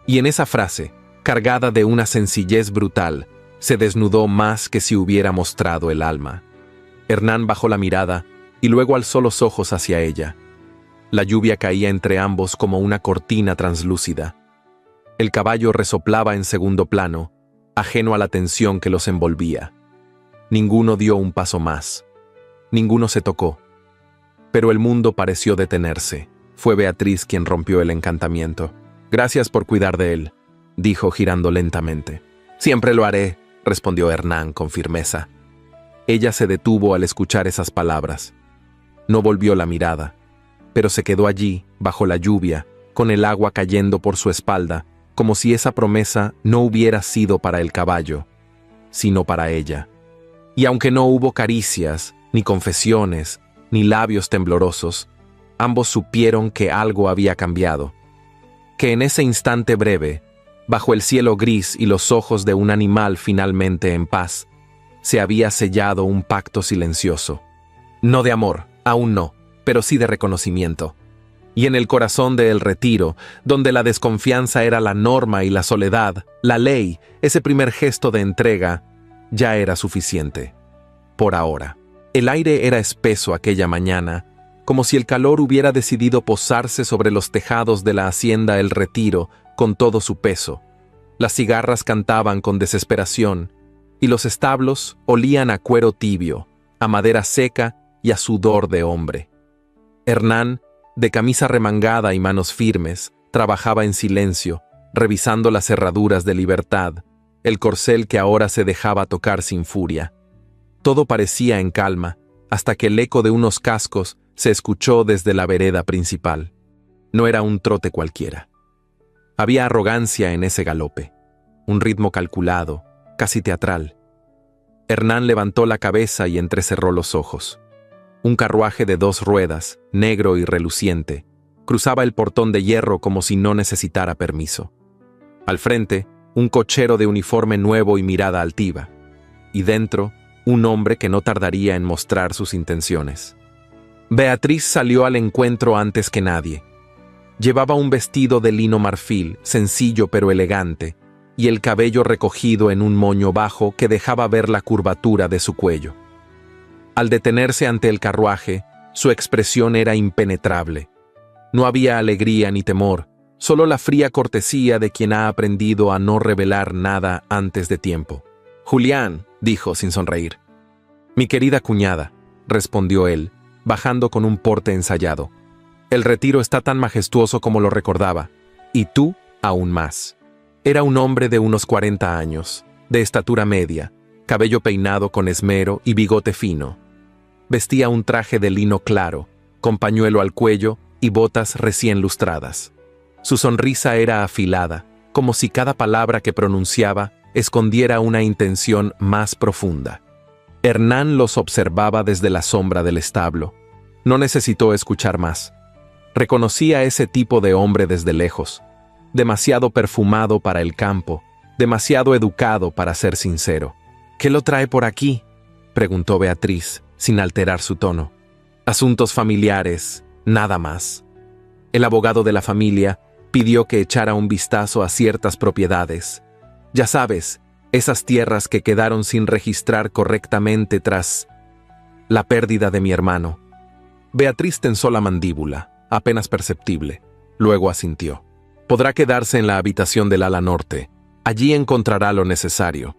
Y en esa frase, cargada de una sencillez brutal, se desnudó más que si hubiera mostrado el alma. Hernán bajó la mirada y luego alzó los ojos hacia ella. La lluvia caía entre ambos como una cortina translúcida. El caballo resoplaba en segundo plano, ajeno a la tensión que los envolvía. Ninguno dio un paso más. Ninguno se tocó. Pero el mundo pareció detenerse. Fue Beatriz quien rompió el encantamiento. «Gracias por cuidar de él», dijo girando lentamente. «Siempre lo haré», respondió Hernán con firmeza. Ella se detuvo al escuchar esas palabras. No volvió la mirada, pero se quedó allí, bajo la lluvia, con el agua cayendo por su espalda, como si esa promesa no hubiera sido para el caballo, sino para ella. Y aunque no hubo caricias, ni confesiones, ni labios temblorosos, ambos supieron que algo había cambiado, que en ese instante breve, bajo el cielo gris y los ojos de un animal finalmente en paz, se había sellado un pacto silencioso. No de amor, aún no, pero sí de reconocimiento. Y en el corazón de El Retiro, donde la desconfianza era la norma y la soledad, la ley, ese primer gesto de entrega, ya era suficiente. Por ahora. El aire era espeso aquella mañana, como si el calor hubiera decidido posarse sobre los tejados de la hacienda El Retiro con todo su peso. Las cigarras cantaban con desesperación, y los establos olían a cuero tibio, a madera seca y a sudor de hombre. Hernán, de camisa remangada y manos firmes, trabajaba en silencio, revisando las cerraduras de Libertad, el corcel que ahora se dejaba tocar sin furia. Todo parecía en calma, hasta que el eco de unos cascos se escuchó desde la vereda principal. No era un trote cualquiera. Había arrogancia en ese galope, un ritmo calculado, casi teatral. Hernán levantó la cabeza y entrecerró los ojos. Un carruaje de 2 ruedas, negro y reluciente, cruzaba el portón de hierro como si no necesitara permiso. Al frente, un cochero de uniforme nuevo y mirada altiva. Y dentro, un hombre que no tardaría en mostrar sus intenciones. Beatriz salió al encuentro antes que nadie. Llevaba un vestido de lino marfil, sencillo pero elegante, y el cabello recogido en un moño bajo que dejaba ver la curvatura de su cuello. Al detenerse ante el carruaje, su expresión era impenetrable. No había alegría ni temor, solo la fría cortesía de quien ha aprendido a no revelar nada antes de tiempo. «Julián», dijo sin sonreír. «Mi querida cuñada», respondió él, bajando con un porte ensayado. «El Retiro está tan majestuoso como lo recordaba, y tú aún más». Era un hombre de unos 40 años, de estatura media, cabello peinado con esmero y bigote fino. Vestía un traje de lino claro, con pañuelo al cuello y botas recién lustradas. Su sonrisa era afilada, como si cada palabra que pronunciaba escondiera una intención más profunda. Hernán los observaba desde la sombra del establo. No necesitó escuchar más. Reconocía ese tipo de hombre desde lejos. Demasiado perfumado para el campo, demasiado educado para ser sincero. «¿Qué lo trae por aquí?», preguntó Beatriz, sin alterar su tono. «Asuntos familiares, nada más». El abogado de la familia pidió que echara un vistazo a ciertas propiedades. Ya sabes, esas tierras que quedaron sin registrar correctamente tras la pérdida de mi hermano. Beatriz tensó la mandíbula, apenas perceptible. Luego asintió. «Podrá quedarse en la habitación del ala norte. Allí encontrará lo necesario».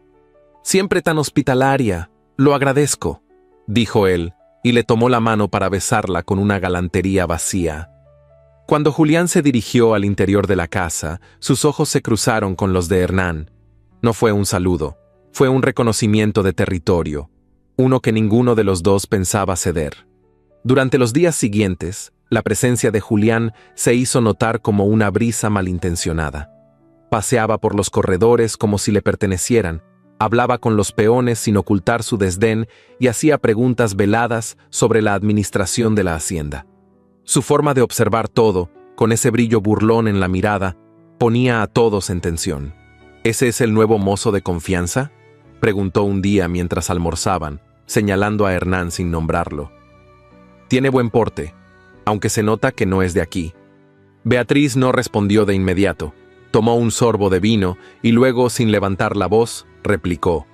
«Siempre tan hospitalaria, lo agradezco», dijo él, y le tomó la mano para besarla con una galantería vacía. Cuando Julián se dirigió al interior de la casa, sus ojos se cruzaron con los de Hernán. No fue un saludo, fue un reconocimiento de territorio, uno que ninguno de los dos pensaba ceder. Durante los días siguientes, la presencia de Julián se hizo notar como una brisa malintencionada. Paseaba por los corredores como si le pertenecieran, hablaba con los peones sin ocultar su desdén y hacía preguntas veladas sobre la administración de la hacienda. Su forma de observar todo, con ese brillo burlón en la mirada, ponía a todos en tensión. «¿Ese es el nuevo mozo de confianza?», preguntó un día mientras almorzaban, señalando a Hernán sin nombrarlo. «Tiene buen porte, aunque se nota que no es de aquí». Beatriz no respondió de inmediato. Tomó un sorbo de vino y luego, sin levantar la voz, replicó: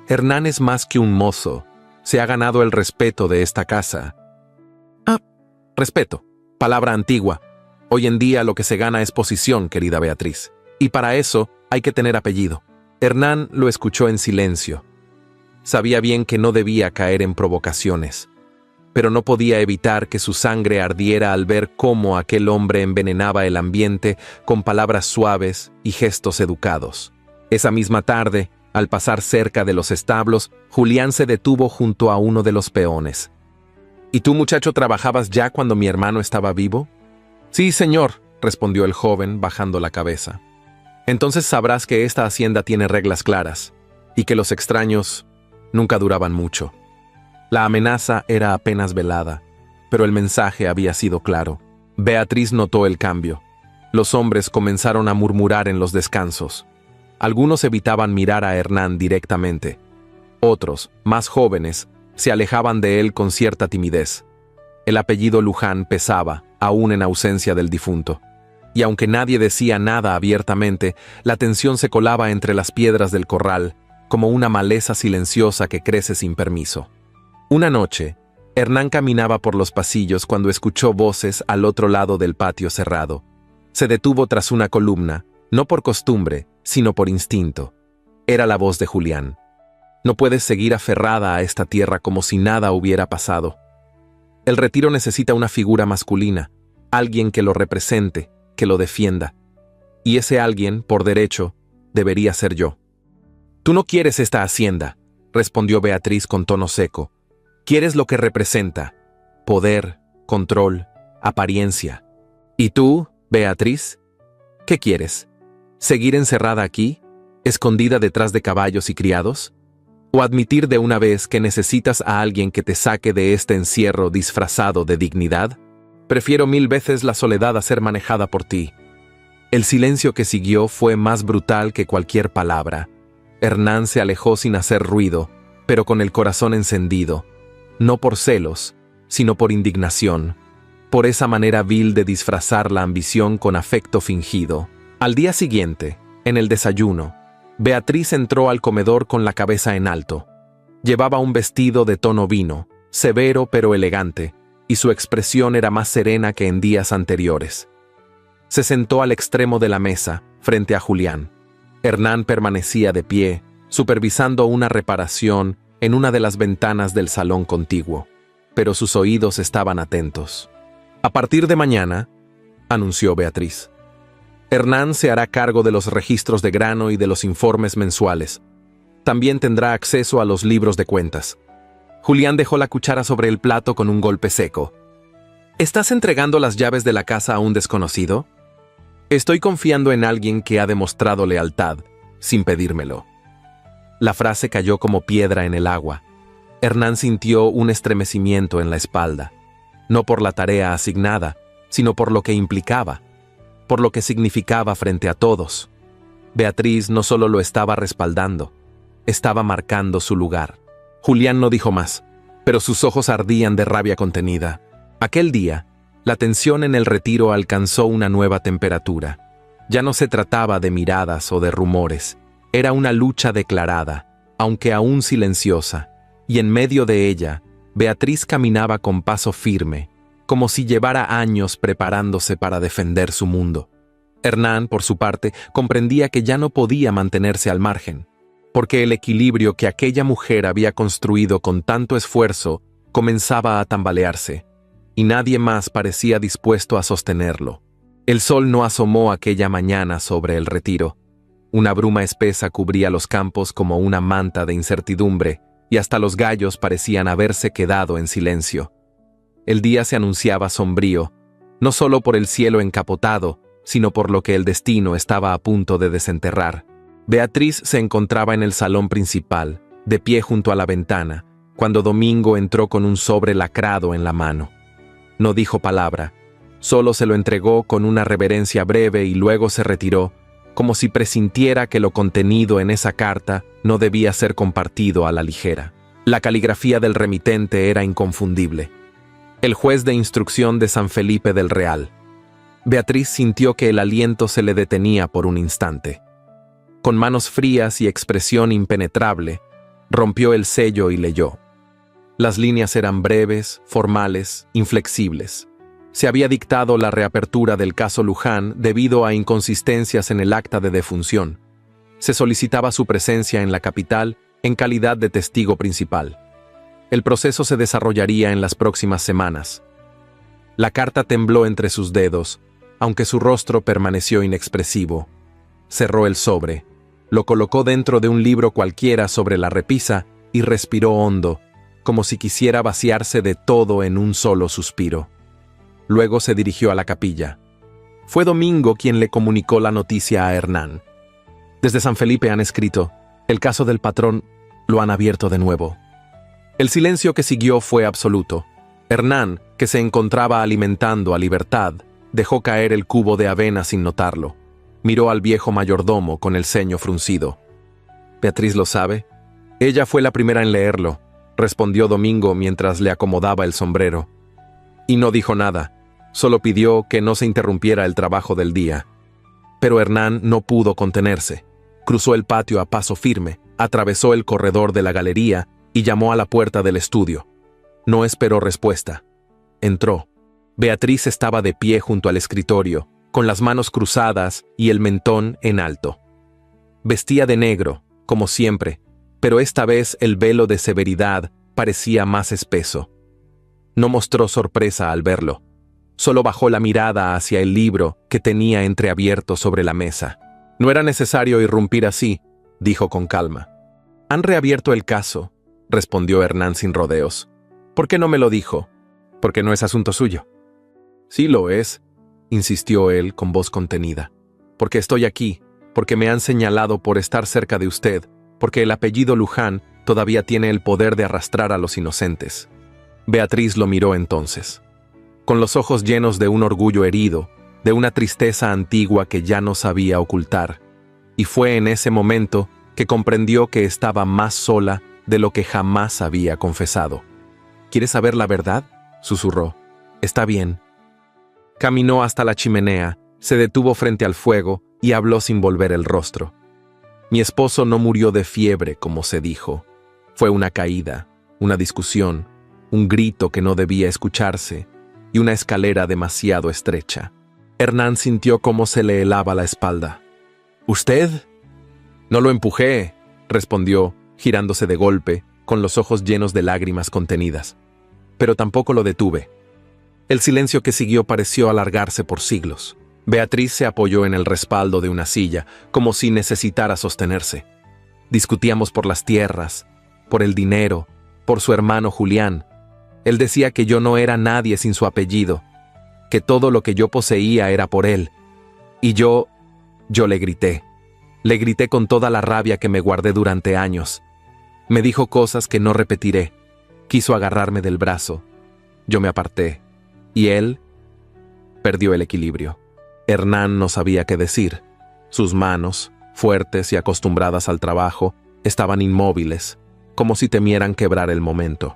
«Hernán es más que un mozo. Se ha ganado el respeto de esta casa». «Ah, respeto. Palabra antigua. Hoy en día lo que se gana es posición, querida Beatriz. Y para eso hay que tener apellido. Hernán lo escuchó en silencio. Sabía bien que no debía caer en provocaciones, pero no podía evitar que su sangre ardiera al ver cómo aquel hombre envenenaba el ambiente con palabras suaves y gestos educados. Esa misma tarde, al pasar cerca de los establos, Julián se detuvo junto a uno de los peones. ¿Y tú, muchacho, trabajabas ya cuando mi hermano estaba vivo? Sí, señor, respondió el joven, bajando la cabeza. Entonces sabrás que esta hacienda tiene reglas claras, y que los extraños nunca duraban mucho. La amenaza era apenas velada, pero el mensaje había sido claro. Beatriz notó el cambio. Los hombres comenzaron a murmurar en los descansos. Algunos evitaban mirar a Hernán directamente. Otros, más jóvenes, se alejaban de él con cierta timidez. El apellido Luján pesaba, aún en ausencia del difunto. Y aunque nadie decía nada abiertamente, la tensión se colaba entre las piedras del corral, como una maleza silenciosa que crece sin permiso. Una noche, Hernán caminaba por los pasillos cuando escuchó voces al otro lado del patio cerrado. Se detuvo tras una columna, no por costumbre, sino por instinto. Era la voz de Julián. No puedes seguir aferrada a esta tierra como si nada hubiera pasado. El retiro necesita una figura masculina, alguien que lo represente, que lo defienda. Y ese alguien, por derecho, debería ser yo. Tú no quieres esta hacienda, respondió Beatriz con tono seco. Quieres lo que representa: poder, control, apariencia. ¿Y tú, Beatriz? ¿Qué quieres? ¿Seguir encerrada aquí, escondida detrás de caballos y criados? ¿O admitir de una vez que necesitas a alguien que te saque de este encierro disfrazado de dignidad? Prefiero 1000 veces la soledad a ser manejada por ti. El silencio que siguió fue más brutal que cualquier palabra. Hernán se alejó sin hacer ruido, pero con el corazón encendido, no por celos, sino por indignación, por esa manera vil de disfrazar la ambición con afecto fingido. Al día siguiente, en el desayuno, Beatriz entró al comedor con la cabeza en alto. Llevaba un vestido de tono vino, severo pero elegante, y su expresión era más serena que en días anteriores. Se sentó al extremo de la mesa, frente a Julián. Hernán permanecía de pie, supervisando una reparación en una de las ventanas del salón contiguo, pero sus oídos estaban atentos. A partir de mañana, anunció Beatriz, Hernán se hará cargo de los registros de grano y de los informes mensuales. También tendrá acceso a los libros de cuentas. Julián dejó la cuchara sobre el plato con un golpe seco. ¿Estás entregando las llaves de la casa a un desconocido? Estoy confiando en alguien que ha demostrado lealtad, sin pedírmelo. La frase cayó como piedra en el agua. Hernán sintió un estremecimiento en la espalda, no por la tarea asignada, sino por lo que implicaba, por lo que significaba frente a todos. Beatriz no solo lo estaba respaldando, estaba marcando su lugar. Julián no dijo más, pero sus ojos ardían de rabia contenida. Aquel día, la tensión en el retiro alcanzó una nueva temperatura. Ya no se trataba de miradas o de rumores, era una lucha declarada, aunque aún silenciosa, y en medio de ella, Beatriz caminaba con paso firme, como si llevara años preparándose para defender su mundo. Hernán, por su parte, comprendía que ya no podía mantenerse al margen, porque el equilibrio que aquella mujer había construido con tanto esfuerzo comenzaba a tambalearse, y nadie más parecía dispuesto a sostenerlo. El sol no asomó aquella mañana sobre el retiro. Una bruma espesa cubría los campos como una manta de incertidumbre, y hasta los gallos parecían haberse quedado en silencio. El día se anunciaba sombrío, no solo por el cielo encapotado, sino por lo que el destino estaba a punto de desenterrar. Beatriz se encontraba en el salón principal, de pie junto a la ventana, cuando Domingo entró con un sobre lacrado en la mano. No dijo palabra, solo se lo entregó con una reverencia breve y luego se retiró, como si presintiera que lo contenido en esa carta no debía ser compartido a la ligera. La caligrafía del remitente era inconfundible. El juez de instrucción de San Felipe del Real. Beatriz sintió que el aliento se le detenía por un instante. Con manos frías y expresión impenetrable, rompió el sello y leyó. Las líneas eran breves, formales, inflexibles. Se había dictado la reapertura del caso Luján debido a inconsistencias en el acta de defunción. Se solicitaba su presencia en la capital en calidad de testigo principal. El proceso se desarrollaría en las próximas semanas. La carta tembló entre sus dedos, aunque su rostro permaneció inexpresivo. Cerró el sobre, lo colocó dentro de un libro cualquiera sobre la repisa y respiró hondo, como si quisiera vaciarse de todo en un solo suspiro. Luego se dirigió a la capilla. Fue Domingo quien le comunicó la noticia a Hernán. Desde San Felipe han escrito, el caso del patrón lo han abierto de nuevo. El silencio que siguió fue absoluto. Hernán, que se encontraba alimentando a libertad, dejó caer el cubo de avena sin notarlo. Miró al viejo mayordomo con el ceño fruncido. ¿Beatriz lo sabe? Ella fue la primera en leerlo, respondió Domingo mientras le acomodaba el sombrero. Y no dijo nada, solo pidió que no se interrumpiera el trabajo del día. Pero Hernán no pudo contenerse. Cruzó el patio a paso firme, atravesó el corredor de la galería y llamó a la puerta del estudio. No esperó respuesta. Entró. Beatriz estaba de pie junto al escritorio, con las manos cruzadas y el mentón en alto. Vestía de negro, como siempre, pero esta vez el velo de severidad parecía más espeso. No mostró sorpresa al verlo. Solo bajó la mirada hacia el libro que tenía entreabierto sobre la mesa. No era necesario irrumpir así, dijo con calma. Han reabierto el caso, respondió Hernán sin rodeos. ¿Por qué no me lo dijo? Porque no es asunto suyo. Sí lo es, insistió él con voz contenida. Porque estoy aquí, porque me han señalado por estar cerca de usted, porque el apellido Luján todavía tiene el poder de arrastrar a los inocentes. Beatriz lo miró entonces, con los ojos llenos de un orgullo herido, de una tristeza antigua que ya no sabía ocultar, y fue en ese momento que comprendió que estaba más sola de lo que jamás había confesado. ¿Quieres saber la verdad?, susurró. Está bien. Caminó hasta la chimenea, se detuvo frente al fuego y habló sin volver el rostro. Mi esposo no murió de fiebre, como se dijo. Fue una caída, una discusión, un grito que no debía escucharse y una escalera demasiado estrecha. Hernán sintió cómo se le helaba la espalda. ¿Usted? No lo empujé, respondió, girándose de golpe, con los ojos llenos de lágrimas contenidas. Pero tampoco lo detuve. El silencio que siguió pareció alargarse por siglos. Beatriz se apoyó en el respaldo de una silla, como si necesitara sostenerse. Discutíamos por las tierras, por el dinero, por su hermano Julián. Él decía que yo no era nadie sin su apellido, que todo lo que yo poseía era por él. Y yo le grité. Le grité con toda la rabia que me guardé durante años. Me dijo cosas que no repetiré. Quiso agarrarme del brazo. Yo me aparté. Y él perdió el equilibrio. Hernán no sabía qué decir. Sus manos, fuertes y acostumbradas al trabajo, estaban inmóviles, como si temieran quebrar el momento.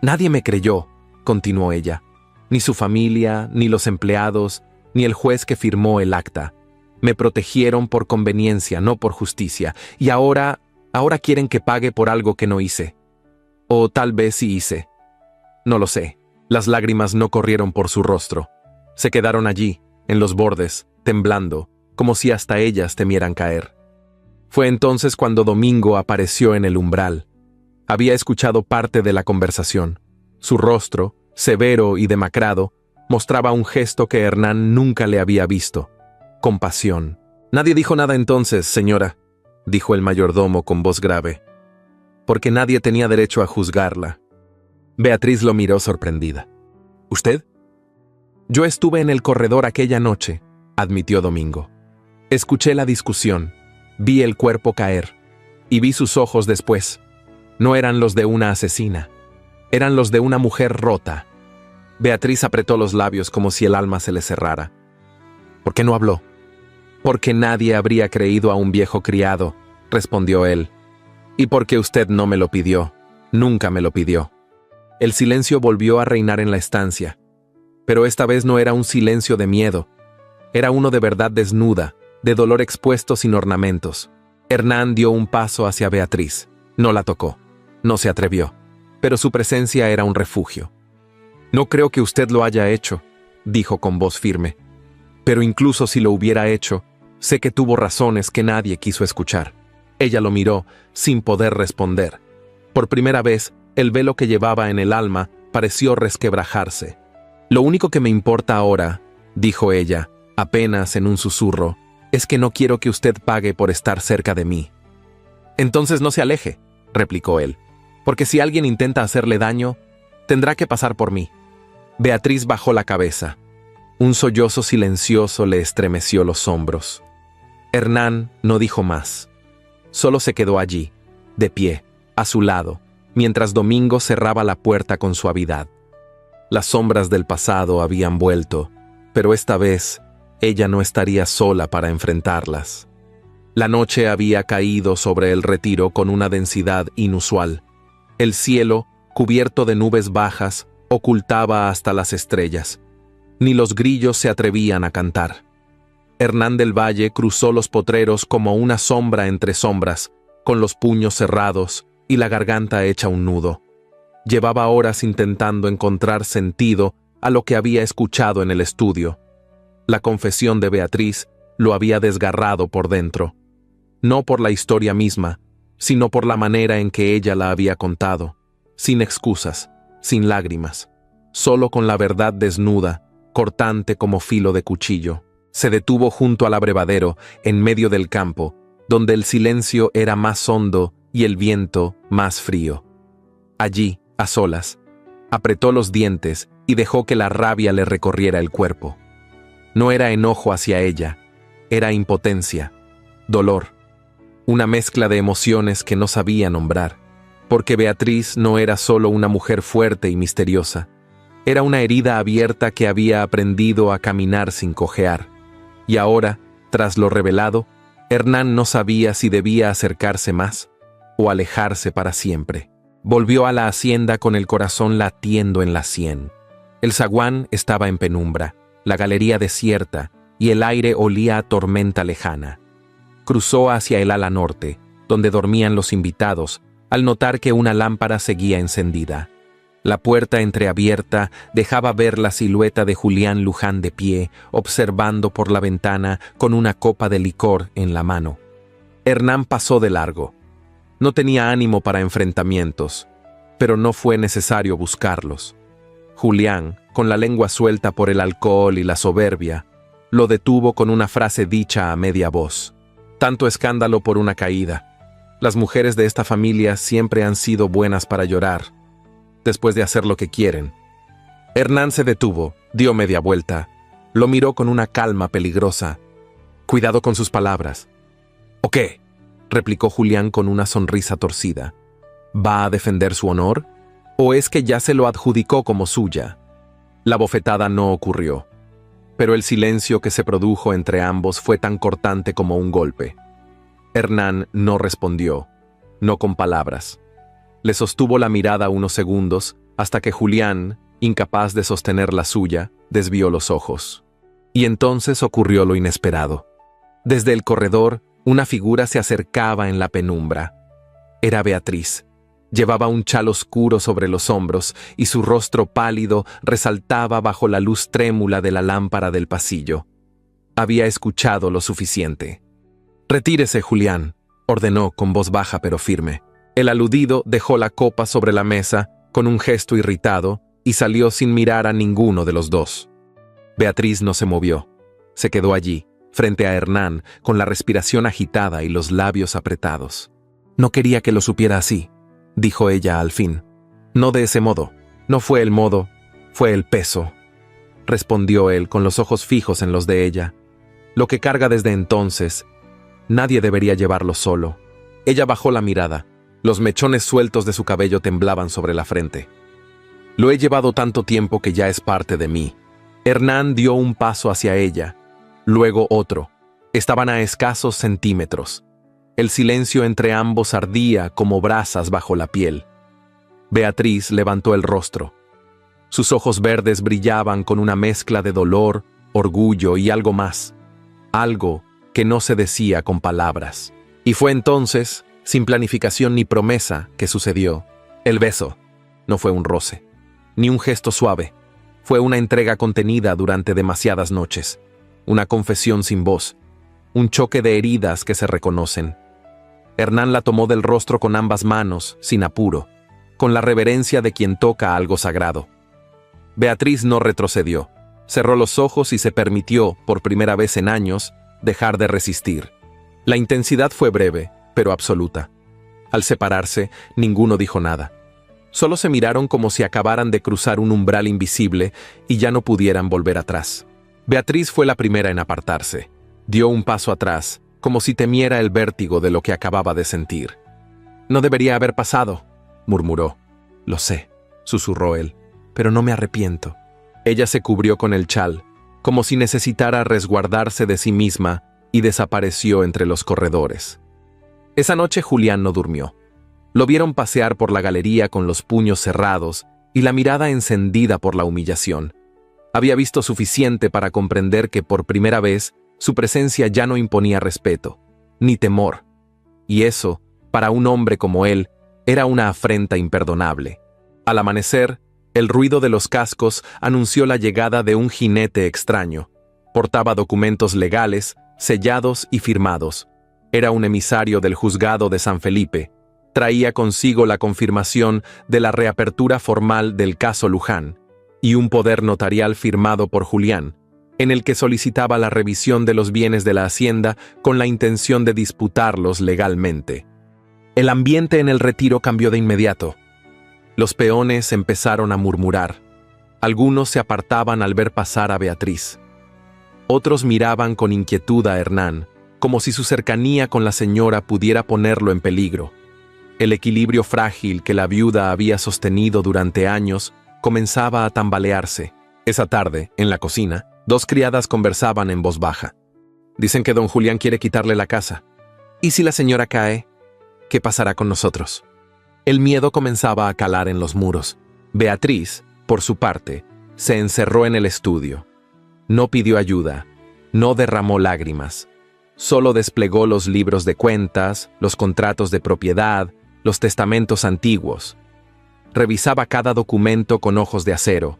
Nadie me creyó, continuó ella. Ni su familia, ni los empleados, ni el juez que firmó el acta. Me protegieron por conveniencia, no por justicia. Y ahora quieren que pague por algo que no hice. O tal vez sí hice. No lo sé. Las lágrimas no corrieron por su rostro. Se quedaron allí, en los bordes, temblando, como si hasta ellas temieran caer. Fue entonces cuando Domingo apareció en el umbral. Había escuchado parte de la conversación. Su rostro, severo y demacrado, mostraba un gesto que Hernán nunca le había visto. Compasión. Nadie dijo nada entonces, señora, dijo el mayordomo con voz grave, porque nadie tenía derecho a juzgarla. Beatriz lo miró sorprendida. ¿Usted? Yo estuve en el corredor aquella noche, admitió Domingo. Escuché la discusión, vi el cuerpo caer, y vi sus ojos después. No eran los de una asesina, eran los de una mujer rota. Beatriz apretó los labios como si el alma se le cerrara. ¿Por qué no habló? Porque nadie habría creído a un viejo criado, respondió él. Y porque usted no me lo pidió, nunca me lo pidió. El silencio volvió a reinar en la estancia, pero esta vez no era un silencio de miedo, era uno de verdad desnuda, de dolor expuesto sin ornamentos. Hernán dio un paso hacia Beatriz, no la tocó, no se atrevió, pero su presencia era un refugio. No creo que usted lo haya hecho, dijo con voz firme, pero incluso si lo hubiera hecho, Sé que tuvo razones que nadie quiso escuchar. Ella lo miró, sin poder responder. Por primera vez, el velo que llevaba en el alma pareció resquebrajarse. «Lo único que me importa ahora», dijo ella, apenas en un susurro, «es que no quiero que usted pague por estar cerca de mí». «Entonces no se aleje», replicó él, «porque si alguien intenta hacerle daño, tendrá que pasar por mí». Beatriz bajó la cabeza. Un sollozo silencioso le estremeció los hombros. Hernán no dijo más. Solo se quedó allí, de pie, a su lado, mientras Domingo cerraba la puerta con suavidad. Las sombras del pasado habían vuelto, pero esta vez ella no estaría sola para enfrentarlas. La noche había caído sobre el retiro con una densidad inusual. El cielo, cubierto de nubes bajas, ocultaba hasta las estrellas. Ni los grillos se atrevían a cantar. Hernán del Valle cruzó los potreros como una sombra entre sombras, con los puños cerrados y la garganta hecha un nudo. Llevaba horas intentando encontrar sentido a lo que había escuchado en el estudio. La confesión de Beatriz lo había desgarrado por dentro. No por la historia misma, sino por la manera en que ella la había contado, sin excusas, sin lágrimas, solo con la verdad desnuda, cortante como filo de cuchillo. Se detuvo junto al abrevadero, en medio del campo, donde el silencio era más hondo y el viento más frío. Allí, a solas, apretó los dientes y dejó que la rabia le recorriera el cuerpo. No era enojo hacia ella, era impotencia, dolor, una mezcla de emociones que no sabía nombrar, porque Beatriz no era solo una mujer fuerte y misteriosa, era una herida abierta que había aprendido a caminar sin cojear. Y ahora, tras lo revelado, Hernán no sabía si debía acercarse más o alejarse para siempre. Volvió a la hacienda con el corazón latiendo en la sien. El zaguán estaba en penumbra, la galería desierta y el aire olía a tormenta lejana. Cruzó hacia el ala norte, donde dormían los invitados, al notar que una lámpara seguía encendida. La puerta entreabierta dejaba ver la silueta de Julián Luján de pie, observando por la ventana con una copa de licor en la mano. Hernán pasó de largo. No tenía ánimo para enfrentamientos, pero no fue necesario buscarlos. Julián, con la lengua suelta por el alcohol y la soberbia, lo detuvo con una frase dicha a media voz. Tanto escándalo por una caída. Las mujeres de esta familia siempre han sido buenas para llorar, después de hacer lo que quieren. Hernán se detuvo, dio media vuelta, lo miró con una calma peligrosa. Cuidado con sus palabras. ¿O qué?, replicó Julián con una sonrisa torcida. ¿Va a defender su honor? ¿O es que ya se lo adjudicó como suya? La bofetada no ocurrió, pero el silencio que se produjo entre ambos fue tan cortante como un golpe. Hernán no respondió, no con palabras. Le sostuvo la mirada unos segundos hasta que Julián, incapaz de sostener la suya, desvió los ojos. Y entonces ocurrió lo inesperado. Desde el corredor, una figura se acercaba en la penumbra. Era Beatriz. Llevaba un chal oscuro sobre los hombros y su rostro pálido resaltaba bajo la luz trémula de la lámpara del pasillo. Había escuchado lo suficiente. «Retírese, Julián», ordenó con voz baja pero firme. El aludido dejó la copa sobre la mesa con un gesto irritado y salió sin mirar a ninguno de los dos. Beatriz no se movió. Se quedó allí, frente a Hernán, con la respiración agitada y los labios apretados. «No quería que lo supiera así», dijo ella al fin. «No de ese modo. No fue el modo, fue el peso», respondió él con los ojos fijos en los de ella. «Lo que carga desde entonces, nadie debería llevarlo solo». Ella bajó la mirada. Los mechones sueltos de su cabello temblaban sobre la frente. «Lo he llevado tanto tiempo que ya es parte de mí». Hernán dio un paso hacia ella, luego otro. Estaban a escasos centímetros. El silencio entre ambos ardía como brasas bajo la piel. Beatriz levantó el rostro. Sus ojos verdes brillaban con una mezcla de dolor, orgullo y algo más. Algo que no se decía con palabras. Y fue entonces, sin planificación ni promesa, que sucedió. El beso. No fue un roce, ni un gesto suave. Fue una entrega contenida durante demasiadas noches. Una confesión sin voz. un choque de heridas que se reconocen. Hernán la tomó del rostro con ambas manos, sin apuro, con la reverencia de quien toca algo sagrado. Beatriz no retrocedió, cerró los ojos y se permitió, por primera vez en años, dejar de resistir. La intensidad fue breve, pero absoluta. Al separarse, ninguno dijo nada. Solo se miraron como si acabaran de cruzar un umbral invisible y ya no pudieran volver atrás. Beatriz fue la primera en apartarse. Dio un paso atrás, como si temiera el vértigo de lo que acababa de sentir. «No debería haber pasado», murmuró. «Lo sé», susurró él, «pero no me arrepiento». Ella se cubrió con el chal, como si necesitara resguardarse de sí misma, y desapareció entre los corredores. Esa noche Julián no durmió. Lo vieron pasear por la galería con los puños cerrados y la mirada encendida por la humillación. Había visto suficiente para comprender que por primera vez su presencia ya no imponía respeto, ni temor. Y eso, para un hombre como él, era una afrenta imperdonable. Al amanecer, el ruido de los cascos anunció la llegada de un jinete extraño. Portaba documentos legales, sellados y firmados. Era un emisario del juzgado de San Felipe. Traía consigo la confirmación de la reapertura formal del caso Luján y un poder notarial firmado por Julián, en el que solicitaba la revisión de los bienes de la hacienda con la intención de disputarlos legalmente. El ambiente en el retiro cambió de inmediato. Los peones empezaron a murmurar. Algunos se apartaban al ver pasar a Beatriz. Otros miraban con inquietud a Hernán, como si su cercanía con la señora pudiera ponerlo en peligro. El equilibrio frágil que la viuda había sostenido durante años comenzaba a tambalearse. Esa tarde, en la cocina, dos criadas conversaban en voz baja. Dicen que don Julián quiere quitarle la casa. ¿Y si la señora cae? ¿Qué pasará con nosotros? El miedo comenzaba a calar en los muros. Beatriz, por su parte, se encerró en el estudio. No pidió ayuda, no derramó lágrimas. Solo desplegó los libros de cuentas, los contratos de propiedad, los testamentos antiguos. Revisaba cada documento con ojos de acero.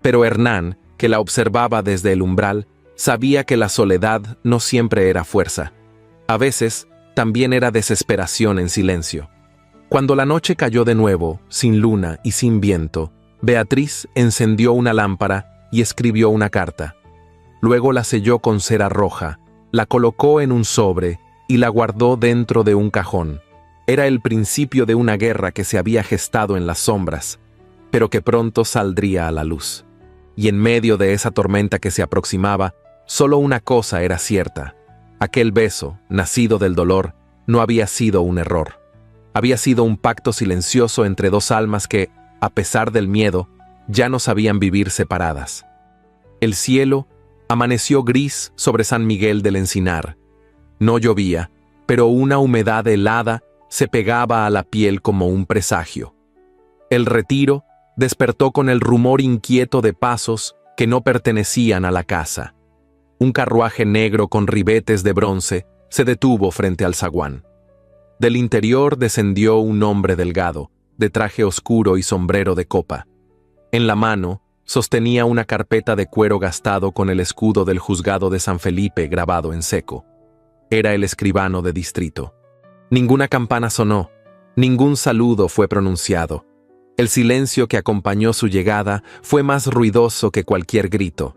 Pero Hernán, que la observaba desde el umbral, sabía que la soledad no siempre era fuerza. A veces, también era desesperación en silencio. Cuando la noche cayó de nuevo, sin luna y sin viento, Beatriz encendió una lámpara y escribió una carta. Luego la selló con cera roja, la colocó en un sobre y la guardó dentro de un cajón. Era el principio de una guerra que se había gestado en las sombras, pero que pronto saldría a la luz. Y en medio de esa tormenta que se aproximaba, solo una cosa era cierta. Aquel beso, nacido del dolor, no había sido un error. Había sido un pacto silencioso entre dos almas que, a pesar del miedo, ya no sabían vivir separadas. El cielo amaneció gris sobre San Miguel del Encinar. No llovía, pero una humedad helada se pegaba a la piel como un presagio. El retiro despertó con el rumor inquieto de pasos que no pertenecían a la casa. Un carruaje negro con ribetes de bronce se detuvo frente al zaguán. Del interior descendió un hombre delgado, de traje oscuro y sombrero de copa. En la mano sostenía una carpeta de cuero gastado con el escudo del juzgado de San Felipe grabado en seco. Era el escribano de distrito. Ninguna campana sonó, ningún saludo fue pronunciado. El silencio que acompañó su llegada fue más ruidoso que cualquier grito.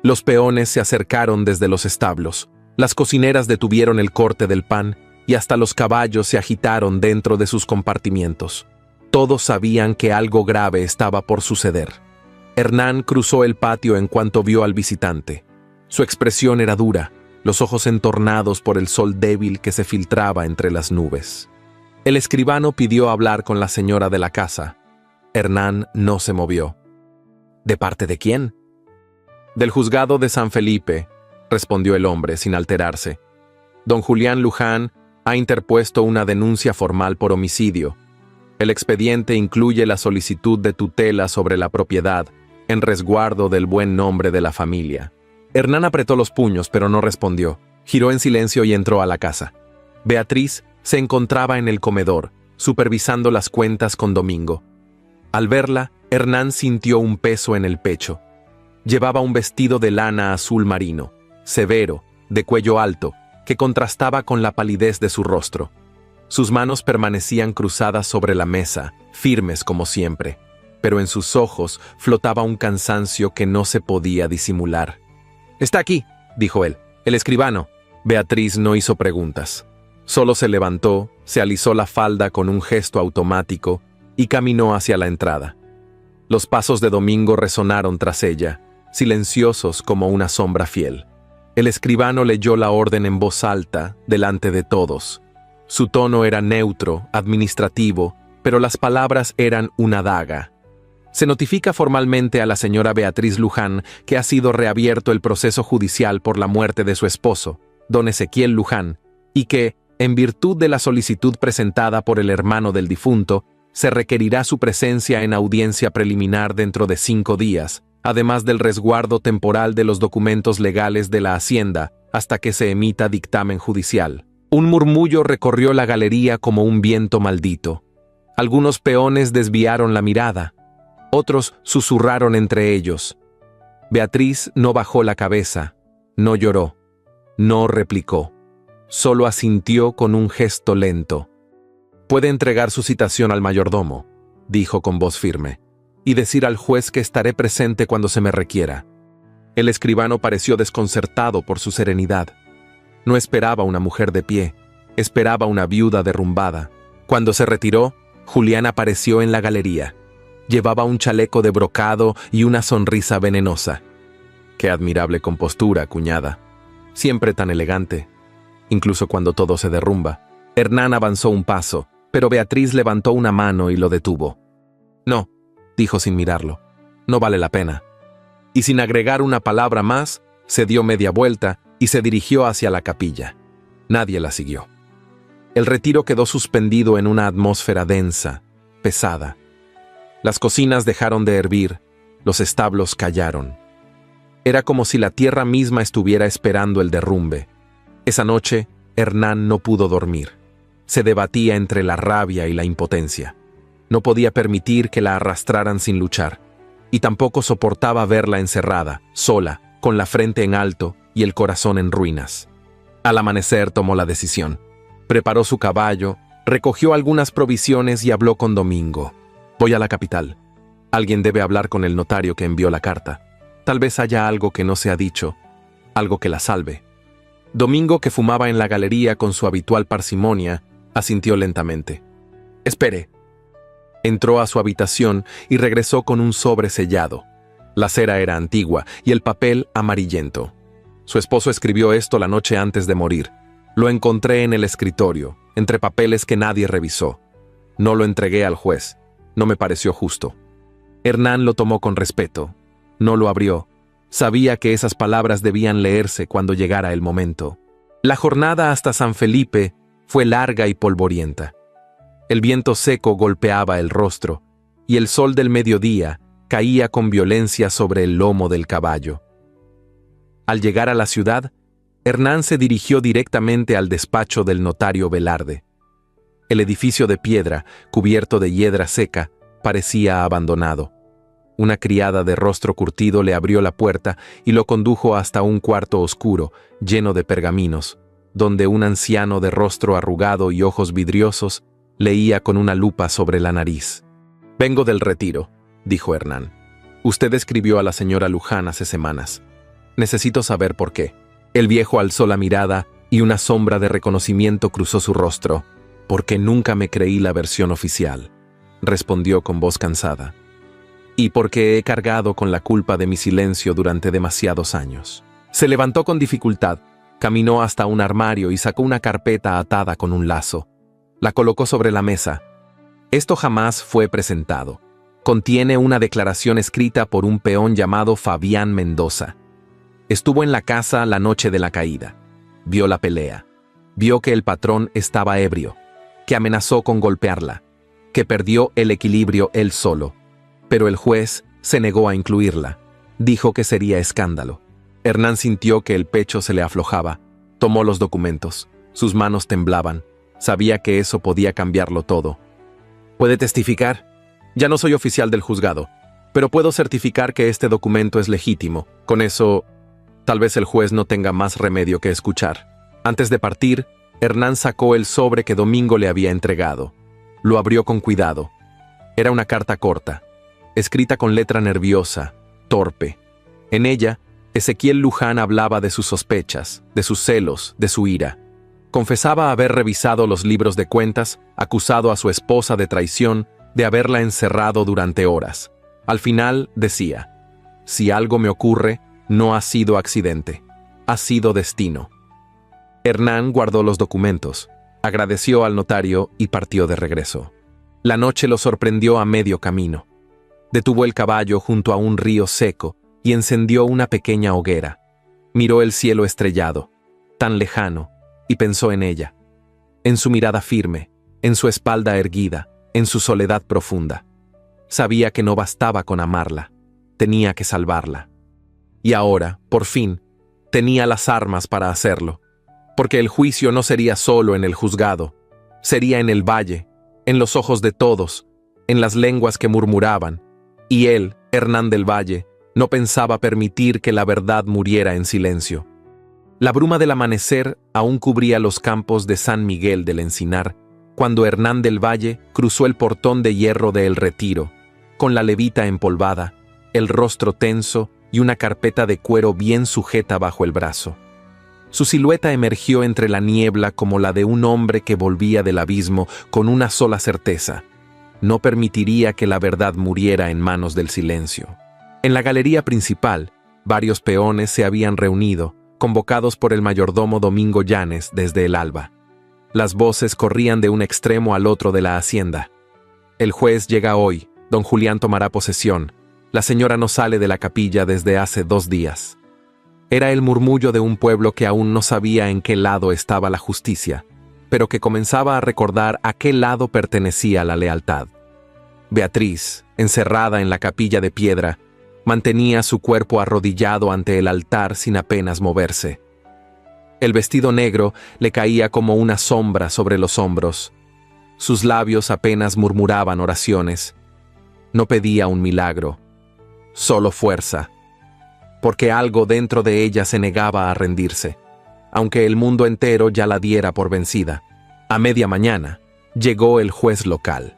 Los peones se acercaron desde los establos, las cocineras detuvieron el corte del pan y hasta los caballos se agitaron dentro de sus compartimientos. Todos sabían que algo grave estaba por suceder. Hernán cruzó el patio en cuanto vio al visitante. Su expresión era dura, los ojos entornados por el sol débil que se filtraba entre las nubes. El escribano pidió hablar con la señora de la casa. Hernán no se movió. ¿De parte de quién? Del juzgado de San Felipe, respondió el hombre sin alterarse. Don Julián Luján ha interpuesto una denuncia formal por homicidio. El expediente incluye la solicitud de tutela sobre la propiedad, en resguardo del buen nombre de la familia. Hernán apretó los puños, pero no respondió. Giró en silencio y entró a la casa. Beatriz se encontraba en el comedor, supervisando las cuentas con Domingo. Al verla, Hernán sintió un peso en el pecho. Llevaba un vestido de lana azul marino, severo, de cuello alto, que contrastaba con la palidez de su rostro. Sus manos permanecían cruzadas sobre la mesa, firmes como siempre, pero en sus ojos flotaba un cansancio que no se podía disimular. «Está aquí», dijo él, «el escribano». Beatriz no hizo preguntas. Solo se levantó, se alisó la falda con un gesto automático y caminó hacia la entrada. Los pasos de Domingo resonaron tras ella, silenciosos como una sombra fiel. El escribano leyó la orden en voz alta, delante de todos. Su tono era neutro, administrativo, pero las palabras eran una daga. Se notifica formalmente a la señora Beatriz Luján que ha sido reabierto el proceso judicial por la muerte de su esposo, don Ezequiel Luján, y que, en virtud de la solicitud presentada por el hermano del difunto, se requerirá su presencia en audiencia preliminar dentro de 5 días, además del resguardo temporal de los documentos legales de la Hacienda hasta que se emita dictamen judicial. Un murmullo recorrió la galería como un viento maldito. Algunos peones desviaron la mirada, otros susurraron entre ellos. Beatriz no bajó la cabeza, no lloró, no replicó, solo asintió con un gesto lento. «Puede entregar su citación al mayordomo», dijo con voz firme, «y decir al juez que estaré presente cuando se me requiera». El escribano pareció desconcertado por su serenidad. No esperaba una mujer de pie, esperaba una viuda derrumbada. Cuando se retiró, Julián apareció en la galería. Llevaba un chaleco de brocado y una sonrisa venenosa. «Qué admirable compostura, cuñada. Siempre tan elegante, incluso cuando todo se derrumba». Hernán avanzó un paso, pero Beatriz levantó una mano y lo detuvo. «No», dijo sin mirarlo, «no vale la pena». Y sin agregar una palabra más, se dio media vuelta y se dirigió hacia la capilla. Nadie la siguió. El retiro quedó suspendido en una atmósfera densa, pesada. Las cocinas dejaron de hervir, los establos callaron. Era como si la tierra misma estuviera esperando el derrumbe. Esa noche, Hernán no pudo dormir. Se debatía entre la rabia y la impotencia. No podía permitir que la arrastraran sin luchar, y tampoco soportaba verla encerrada, sola, con la frente en alto y el corazón en ruinas. Al amanecer tomó la decisión. Preparó su caballo, recogió algunas provisiones y habló con Domingo. «Voy a la capital. Alguien debe hablar con el notario que envió la carta. Tal vez haya algo que no se ha dicho, algo que la salve». Domingo, que fumaba en la galería con su habitual parsimonia, asintió lentamente. «Espere». Entró a su habitación y regresó con un sobre sellado. La cera era antigua y el papel amarillento. Su esposo escribió esto la noche antes de morir. Lo encontré en el escritorio, entre papeles que nadie revisó. No lo entregué al juez. No me pareció justo. Hernán lo tomó con respeto. No lo abrió. Sabía que esas palabras debían leerse cuando llegara el momento. La jornada hasta San Felipe fue larga y polvorienta. El viento seco golpeaba el rostro, y el sol del mediodía caía con violencia sobre el lomo del caballo. Al llegar a la ciudad, Hernán se dirigió directamente al despacho del notario Velarde. El edificio de piedra, cubierto de hiedra seca, parecía abandonado. Una criada de rostro curtido le abrió la puerta y lo condujo hasta un cuarto oscuro, lleno de pergaminos, donde un anciano de rostro arrugado y ojos vidriosos leía con una lupa sobre la nariz. «Vengo del retiro», dijo Hernán. «Usted escribió a la señora Luján hace semanas. Necesito saber por qué». El viejo alzó la mirada y una sombra de reconocimiento cruzó su rostro. «Porque nunca me creí la versión oficial», respondió con voz cansada. «Y porque he cargado con la culpa de mi silencio durante demasiados años». Se levantó con dificultad, caminó hasta un armario y sacó una carpeta atada con un lazo. La colocó sobre la mesa. Esto jamás fue presentado. Contiene una declaración escrita por un peón llamado Fabián Mendoza. Estuvo en la casa la noche de la caída. Vio la pelea. Vio que el patrón estaba ebrio, que amenazó con golpearla, que perdió el equilibrio él solo. Pero el juez se negó a incluirla. Dijo que sería escándalo. Hernán sintió que el pecho se le aflojaba. Tomó los documentos. Sus manos temblaban. Sabía que eso podía cambiarlo todo. «¿Puede testificar? Ya no soy oficial del juzgado, pero puedo certificar que este documento es legítimo. Con eso, tal vez el juez no tenga más remedio que escuchar». Antes de partir, Hernán sacó el sobre que Domingo le había entregado. Lo abrió con cuidado. Era una carta corta, escrita con letra nerviosa, torpe. En ella, Ezequiel Luján hablaba de sus sospechas, de sus celos, de su ira. Confesaba haber revisado los libros de cuentas, acusado a su esposa de traición, de haberla encerrado durante horas. Al final decía: si algo me ocurre, no ha sido accidente, ha sido destino. Hernán guardó los documentos, agradeció al notario y partió de regreso. La noche lo sorprendió a medio camino. Detuvo el caballo junto a un río seco y encendió una pequeña hoguera. Miró el cielo estrellado, tan lejano, y pensó en ella, en su mirada firme, en su espalda erguida, en su soledad profunda. Sabía que no bastaba con amarla, tenía que salvarla. Y ahora, por fin, tenía las armas para hacerlo, porque el juicio no sería solo en el juzgado, sería en el valle, en los ojos de todos, en las lenguas que murmuraban, y él, Hernán del Valle, no pensaba permitir que la verdad muriera en silencio. La bruma del amanecer aún cubría los campos de San Miguel del Encinar, cuando Hernán del Valle cruzó el portón de hierro de El Retiro, con la levita empolvada, el rostro tenso y una carpeta de cuero bien sujeta bajo el brazo. Su silueta emergió entre la niebla como la de un hombre que volvía del abismo con una sola certeza: no permitiría que la verdad muriera en manos del silencio. En la galería principal, varios peones se habían reunido, convocados por el mayordomo Domingo Llanes desde el alba. Las voces corrían de un extremo al otro de la hacienda. El juez llega hoy, don Julián tomará posesión. La señora no sale de la capilla desde hace 2 días. Era el murmullo de un pueblo que aún no sabía en qué lado estaba la justicia, pero que comenzaba a recordar a qué lado pertenecía la lealtad. Beatriz, encerrada en la capilla de piedra, mantenía su cuerpo arrodillado ante el altar sin apenas moverse. El vestido negro le caía como una sombra sobre los hombros. Sus labios apenas murmuraban oraciones. No pedía un milagro, solo fuerza, porque algo dentro de ella se negaba a rendirse, aunque el mundo entero ya la diera por vencida. A media mañana, llegó el juez local.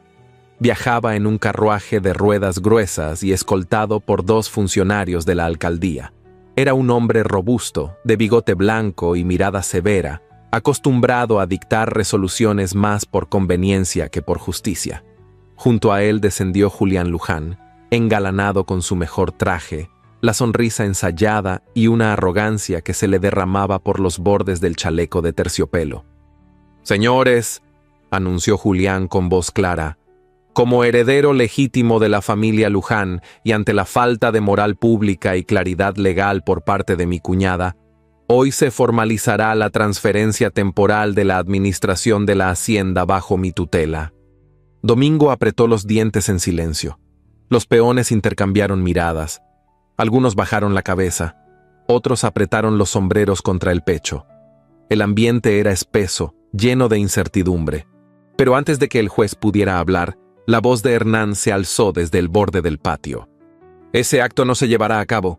Viajaba en un carruaje de ruedas gruesas y escoltado por 2 funcionarios de la alcaldía. Era un hombre robusto, de bigote blanco y mirada severa, acostumbrado a dictar resoluciones más por conveniencia que por justicia. Junto a él descendió Julián Luján, engalanado con su mejor traje, la sonrisa ensayada y una arrogancia que se le derramaba por los bordes del chaleco de terciopelo. «Señores», anunció Julián con voz clara, «como heredero legítimo de la familia Luján y ante la falta de moral pública y claridad legal por parte de mi cuñada, hoy se formalizará la transferencia temporal de la administración de la hacienda bajo mi tutela». Domingo apretó los dientes en silencio. Los peones intercambiaron miradas. Algunos bajaron la cabeza, otros apretaron los sombreros contra el pecho. El ambiente era espeso, lleno de incertidumbre. Pero antes de que el juez pudiera hablar, la voz de Hernán se alzó desde el borde del patio. «Ese acto no se llevará a cabo».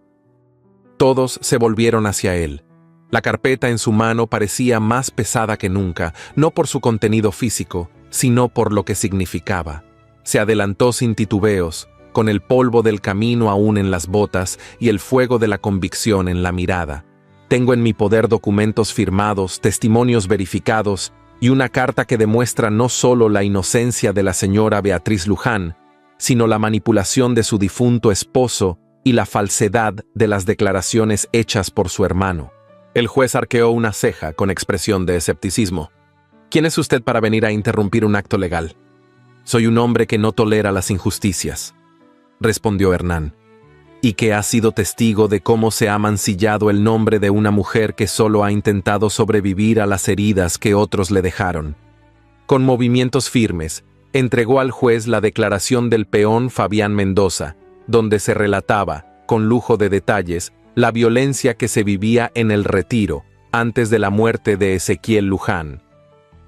Todos se volvieron hacia él. La carpeta en su mano parecía más pesada que nunca, no por su contenido físico, sino por lo que significaba. Se adelantó sin titubeos, con el polvo del camino aún en las botas y el fuego de la convicción en la mirada. «Tengo en mi poder documentos firmados, testimonios verificados y una carta que demuestra no solo la inocencia de la señora Beatriz Luján, sino la manipulación de su difunto esposo y la falsedad de las declaraciones hechas por su hermano». El juez arqueó una ceja con expresión de escepticismo. «¿Quién es usted para venir a interrumpir un acto legal?» «Soy un hombre que no tolera las injusticias», respondió Hernán, «y que ha sido testigo de cómo se ha mancillado el nombre de una mujer que solo ha intentado sobrevivir a las heridas que otros le dejaron». Con movimientos firmes, entregó al juez la declaración del peón Fabián Mendoza, donde se relataba, con lujo de detalles, la violencia que se vivía en El Retiro, antes de la muerte de Ezequiel Luján.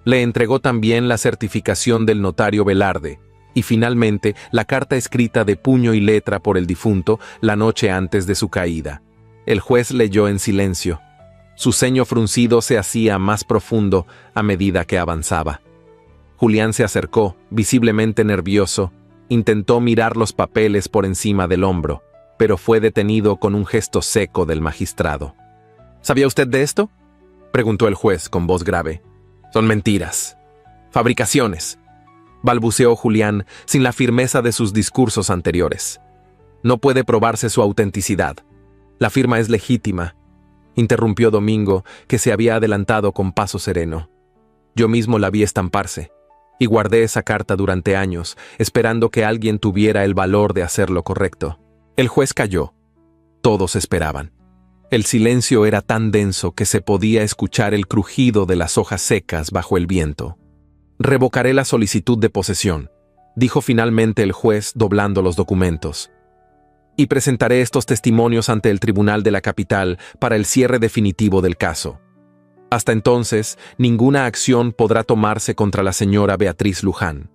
Le entregó también la certificación del notario Velarde, y finalmente la carta escrita de puño y letra por el difunto la noche antes de su caída. El juez leyó en silencio. Su ceño fruncido se hacía más profundo a medida que avanzaba. Julián se acercó, visiblemente nervioso, intentó mirar los papeles por encima del hombro, pero fue detenido con un gesto seco del magistrado. ¿Sabía usted de esto?, preguntó el juez con voz grave. Son mentiras. Fabricaciones, balbuceó Julián sin la firmeza de sus discursos anteriores. No puede probarse su autenticidad. La firma es legítima, interrumpió Domingo, que se había adelantado con paso sereno. Yo mismo la vi estamparse, y guardé esa carta durante años, esperando que alguien tuviera el valor de hacer lo correcto. El juez calló. Todos esperaban. El silencio era tan denso que se podía escuchar el crujido de las hojas secas bajo el viento. Revocaré la solicitud de posesión, dijo finalmente el juez doblando los documentos. Y presentaré estos testimonios ante el tribunal de la capital para el cierre definitivo del caso. Hasta entonces, ninguna acción podrá tomarse contra la señora Beatriz Luján.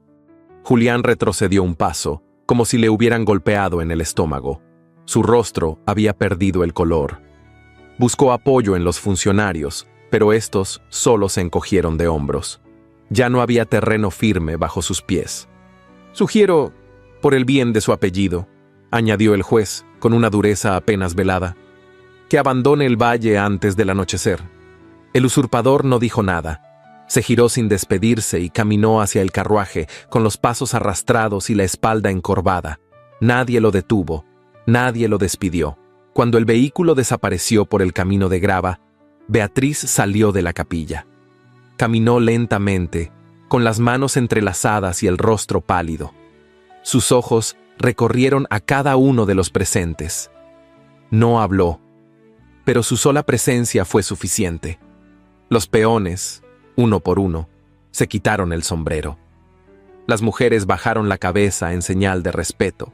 Julián retrocedió un paso, como si le hubieran golpeado en el estómago. Su rostro había perdido el color. Buscó apoyo en los funcionarios, pero estos solo se encogieron de hombros. Ya no había terreno firme bajo sus pies. Sugiero, por el bien de su apellido, añadió el juez, con una dureza apenas velada, que abandone el valle antes del anochecer. El usurpador no dijo nada. Se giró sin despedirse y caminó hacia el carruaje, con los pasos arrastrados y la espalda encorvada. Nadie lo detuvo, nadie lo despidió. Cuando el vehículo desapareció por el camino de grava, Beatriz salió de la capilla. Caminó lentamente, con las manos entrelazadas y el rostro pálido. Sus ojos recorrieron a cada uno de los presentes. No habló, pero su sola presencia fue suficiente. Los peones, uno por uno, se quitaron el sombrero. Las mujeres bajaron la cabeza en señal de respeto.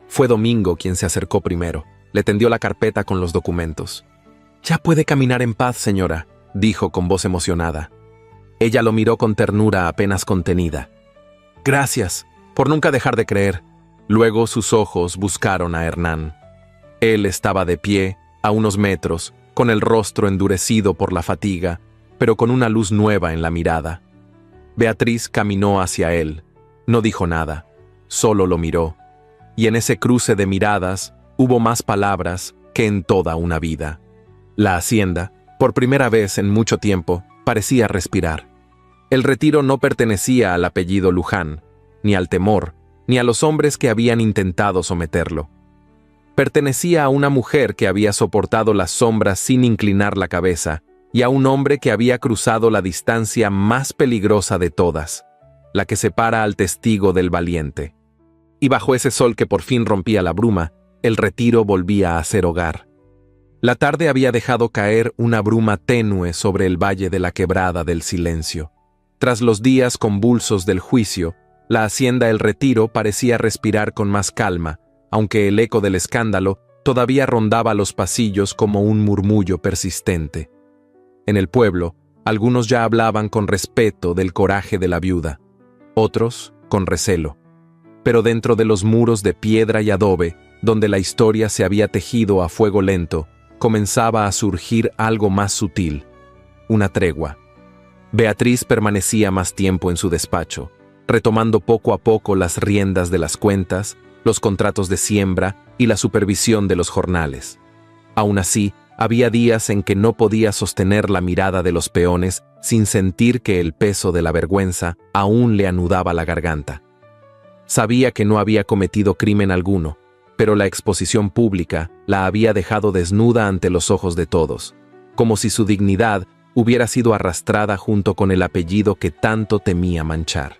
Fue Domingo quien se acercó primero. Le tendió la carpeta con los documentos. «Ya puede caminar en paz, señora», dijo con voz emocionada. Ella lo miró con ternura apenas contenida. «Gracias, por nunca dejar de creer». Luego sus ojos buscaron a Hernán. Él estaba de pie, a unos metros, con el rostro endurecido por la fatiga, pero con una luz nueva en la mirada. Beatriz caminó hacia él. No dijo nada, solo lo miró. Y en ese cruce de miradas hubo más palabras que en toda una vida. La hacienda, por primera vez en mucho tiempo, parecía respirar. El retiro no pertenecía al apellido Luján, ni al temor, ni a los hombres que habían intentado someterlo. Pertenecía a una mujer que había soportado las sombras sin inclinar la cabeza, y a un hombre que había cruzado la distancia más peligrosa de todas, la que separa al testigo del valiente. Y bajo ese sol que por fin rompía la bruma, el retiro volvía a ser hogar. La tarde había dejado caer una bruma tenue sobre el valle de la quebrada del silencio. Tras los días convulsos del juicio, la hacienda El Retiro parecía respirar con más calma, aunque el eco del escándalo todavía rondaba los pasillos como un murmullo persistente. En el pueblo, algunos ya hablaban con respeto del coraje de la viuda, otros con recelo. Pero dentro de los muros de piedra y adobe, donde la historia se había tejido a fuego lento, comenzaba a surgir algo más sutil, una tregua. Beatriz permanecía más tiempo en su despacho, retomando poco a poco las riendas de las cuentas, los contratos de siembra y la supervisión de los jornales. Aún así, había días en que no podía sostener la mirada de los peones sin sentir que el peso de la vergüenza aún le anudaba la garganta. Sabía que no había cometido crimen alguno, pero la exposición pública la había dejado desnuda ante los ojos de todos, como si su dignidad hubiera sido arrastrada junto con el apellido que tanto temía manchar.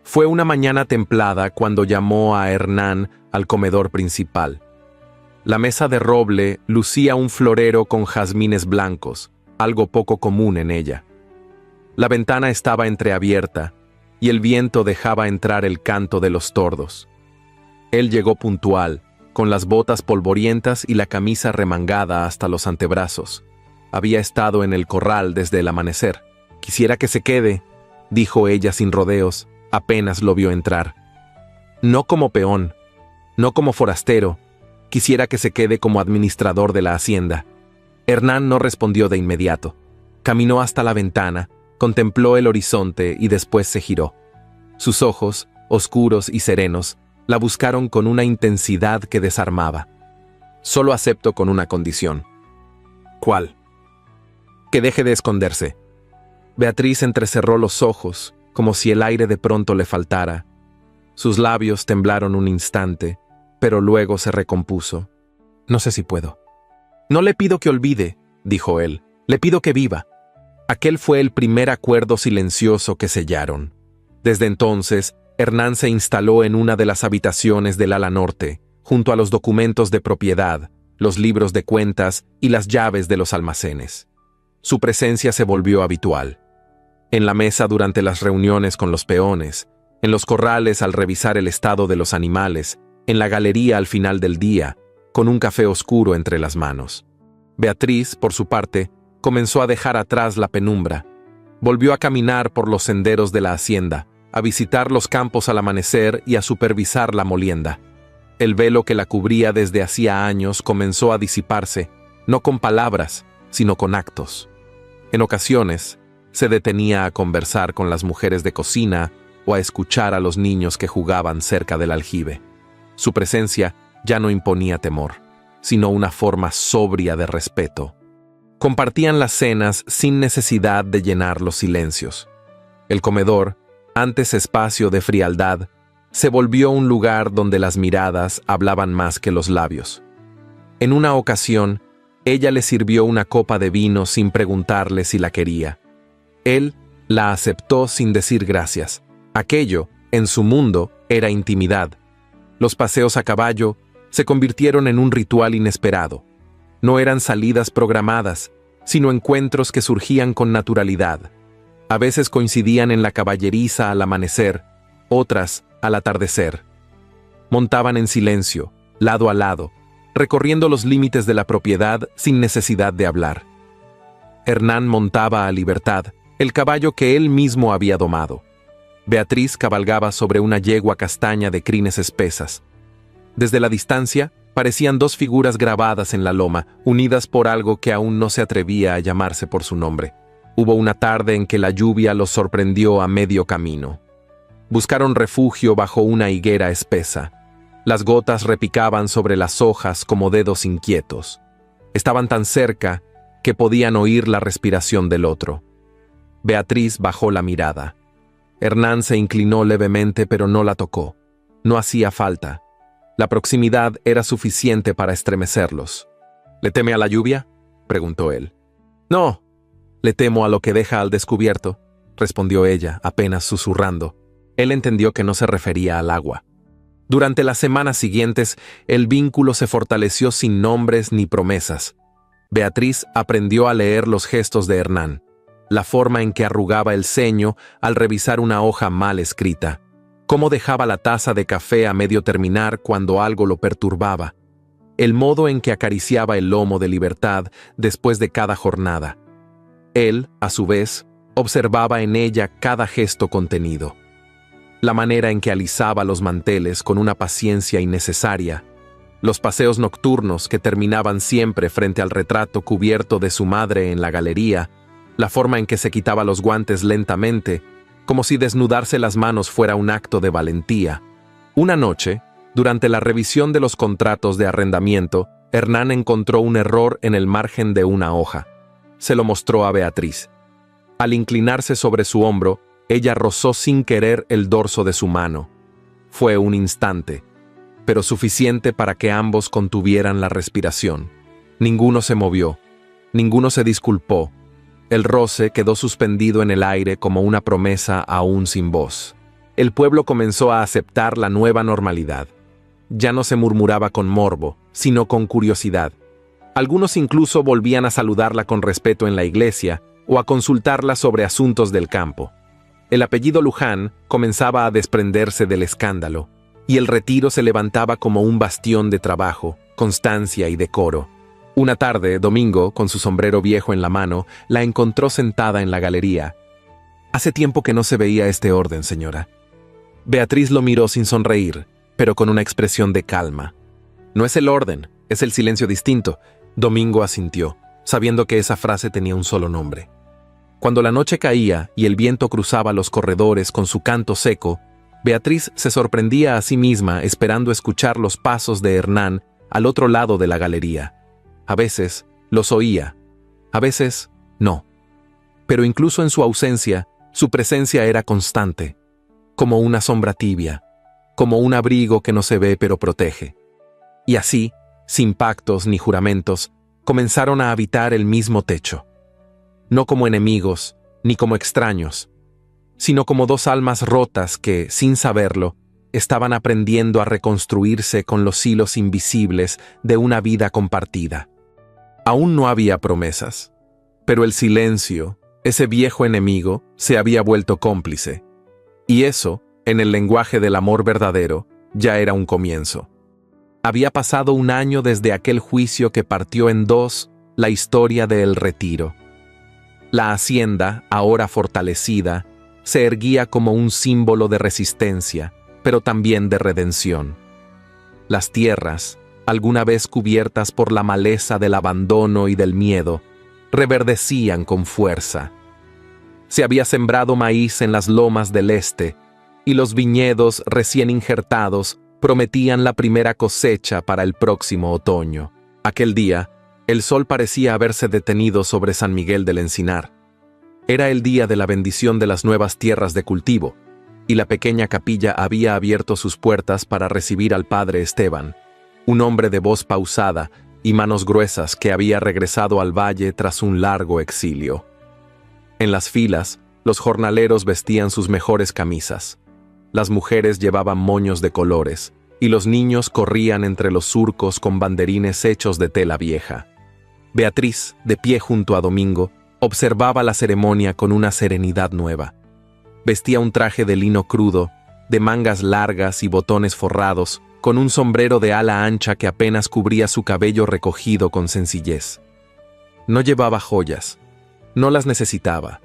Fue una mañana templada cuando llamó a Hernán al comedor principal. La mesa de roble lucía un florero con jazmines blancos, algo poco común en ella. La ventana estaba entreabierta y el viento dejaba entrar el canto de los tordos. Él llegó puntual, con las botas polvorientas y la camisa remangada hasta los antebrazos. Había estado en el corral desde el amanecer. «Quisiera que se quede», dijo ella sin rodeos, apenas lo vio entrar. «No como peón, no como forastero, quisiera que se quede como administrador de la hacienda». Hernán no respondió de inmediato. Caminó hasta la ventana, contempló el horizonte y después se giró. Sus ojos, oscuros y serenos, la buscaron con una intensidad que desarmaba. Solo acepto con una condición. ¿Cuál? Que deje de esconderse. Beatriz entrecerró los ojos, como si el aire de pronto le faltara. Sus labios temblaron un instante, pero luego se recompuso. No sé si puedo. No le pido que olvide, dijo él, le pido que viva. Aquel fue el primer acuerdo silencioso que sellaron. Desde entonces, Hernán se instaló en una de las habitaciones del ala norte, junto a los documentos de propiedad, los libros de cuentas y las llaves de los almacenes. Su presencia se volvió habitual. En la mesa durante las reuniones con los peones, en los corrales al revisar el estado de los animales, en la galería al final del día, con un café oscuro entre las manos. Beatriz, por su parte, comenzó a dejar atrás la penumbra. Volvió a caminar por los senderos de la hacienda, a visitar los campos al amanecer y a supervisar la molienda. El velo que la cubría desde hacía años comenzó a disiparse, no con palabras, sino con actos. En ocasiones, se detenía a conversar con las mujeres de cocina o a escuchar a los niños que jugaban cerca del aljibe. Su presencia ya no imponía temor, sino una forma sobria de respeto. Compartían las cenas sin necesidad de llenar los silencios. El comedor, antes espacio de frialdad, se volvió un lugar donde las miradas hablaban más que los labios. En una ocasión, ella le sirvió una copa de vino sin preguntarle si la quería. Él la aceptó sin decir gracias. Aquello, en su mundo, era intimidad. Los paseos a caballo se convirtieron en un ritual inesperado. No eran salidas programadas, sino encuentros que surgían con naturalidad. A veces coincidían en la caballeriza al amanecer, otras al atardecer. Montaban en silencio, lado a lado, recorriendo los límites de la propiedad sin necesidad de hablar. Hernán montaba a Libertad, el caballo que él mismo había domado. Beatriz cabalgaba sobre una yegua castaña de crines espesas. Desde la distancia, parecían dos figuras grabadas en la loma, unidas por algo que aún no se atrevía a llamarse por su nombre. Hubo una tarde en que la lluvia los sorprendió a medio camino. Buscaron refugio bajo una higuera espesa. Las gotas repicaban sobre las hojas como dedos inquietos. Estaban tan cerca que podían oír la respiración del otro. Beatriz bajó la mirada. Hernán se inclinó levemente, pero no la tocó. No hacía falta. La proximidad era suficiente para estremecerlos. ¿Le teme a la lluvia?, preguntó él. No, le temo a lo que deja al descubierto, respondió ella, apenas susurrando. Él entendió que no se refería al agua. Durante las semanas siguientes, el vínculo se fortaleció sin nombres ni promesas. Beatriz aprendió a leer los gestos de Hernán, la forma en que arrugaba el ceño al revisar una hoja mal escrita, cómo dejaba la taza de café a medio terminar cuando algo lo perturbaba, el modo en que acariciaba el lomo de Libertad después de cada jornada. Él, a su vez, observaba en ella cada gesto contenido. La manera en que alisaba los manteles con una paciencia innecesaria, los paseos nocturnos que terminaban siempre frente al retrato cubierto de su madre en la galería, la forma en que se quitaba los guantes lentamente, como si desnudarse las manos fuera un acto de valentía. Una noche, durante la revisión de los contratos de arrendamiento, Hernán encontró un error en el margen de una hoja. Se lo mostró a Beatriz. Al inclinarse sobre su hombro, ella rozó sin querer el dorso de su mano. Fue un instante, pero suficiente para que ambos contuvieran la respiración. Ninguno se movió, ninguno se disculpó. El roce quedó suspendido en el aire como una promesa aún sin voz. El pueblo comenzó a aceptar la nueva normalidad. Ya no se murmuraba con morbo, sino con curiosidad. Algunos incluso volvían a saludarla con respeto en la iglesia o a consultarla sobre asuntos del campo. El apellido Luján comenzaba a desprenderse del escándalo, y el retiro se levantaba como un bastión de trabajo, constancia y decoro. Una tarde, Domingo, con su sombrero viejo en la mano, la encontró sentada en la galería. «Hace tiempo que no se veía este orden, señora». Beatriz lo miró sin sonreír, pero con una expresión de calma. «No es el orden, es el silencio distinto». Domingo asintió. sabiendo que esa frase tenía un solo nombre. Cuando la noche caía y el viento cruzaba los corredores con su canto seco, Beatriz se sorprendía a sí misma esperando escuchar los pasos de Hernán al otro lado de la galería. A veces los oía, a veces no. Pero incluso en su ausencia, su presencia era constante, como una sombra tibia, como un abrigo que no se ve pero protege. Y así, sin pactos ni juramentos, comenzaron a habitar el mismo techo. No como enemigos, ni como extraños, sino como dos almas rotas que, sin saberlo, estaban aprendiendo a reconstruirse con los hilos invisibles de una vida compartida. Aún no había promesas, pero el silencio, ese viejo enemigo, se había vuelto cómplice. Y eso, en el lenguaje del amor verdadero, ya era un comienzo. Había pasado un año desde aquel juicio que partió en dos la historia de El Retiro. La hacienda, ahora fortalecida, se erguía como un símbolo de resistencia, pero también de redención. Las tierras, alguna vez cubiertas por la maleza del abandono y del miedo, reverdecían con fuerza. Se había sembrado maíz en las lomas del este, y los viñedos recién injertados prometían la primera cosecha para el próximo otoño. Aquel día, el sol parecía haberse detenido sobre San Miguel del Encinar. Era el día de la bendición de las nuevas tierras de cultivo, y la pequeña capilla había abierto sus puertas para recibir al padre Esteban, un hombre de voz pausada y manos gruesas que había regresado al valle tras un largo exilio. En las filas, los jornaleros vestían sus mejores camisas. Las mujeres llevaban moños de colores, y los niños corrían entre los surcos con banderines hechos de tela vieja. Beatriz, de pie junto a Domingo, observaba la ceremonia con una serenidad nueva. Vestía un traje de lino crudo, de mangas largas y botones forrados, con un sombrero de ala ancha que apenas cubría su cabello recogido con sencillez. No llevaba joyas, no las necesitaba.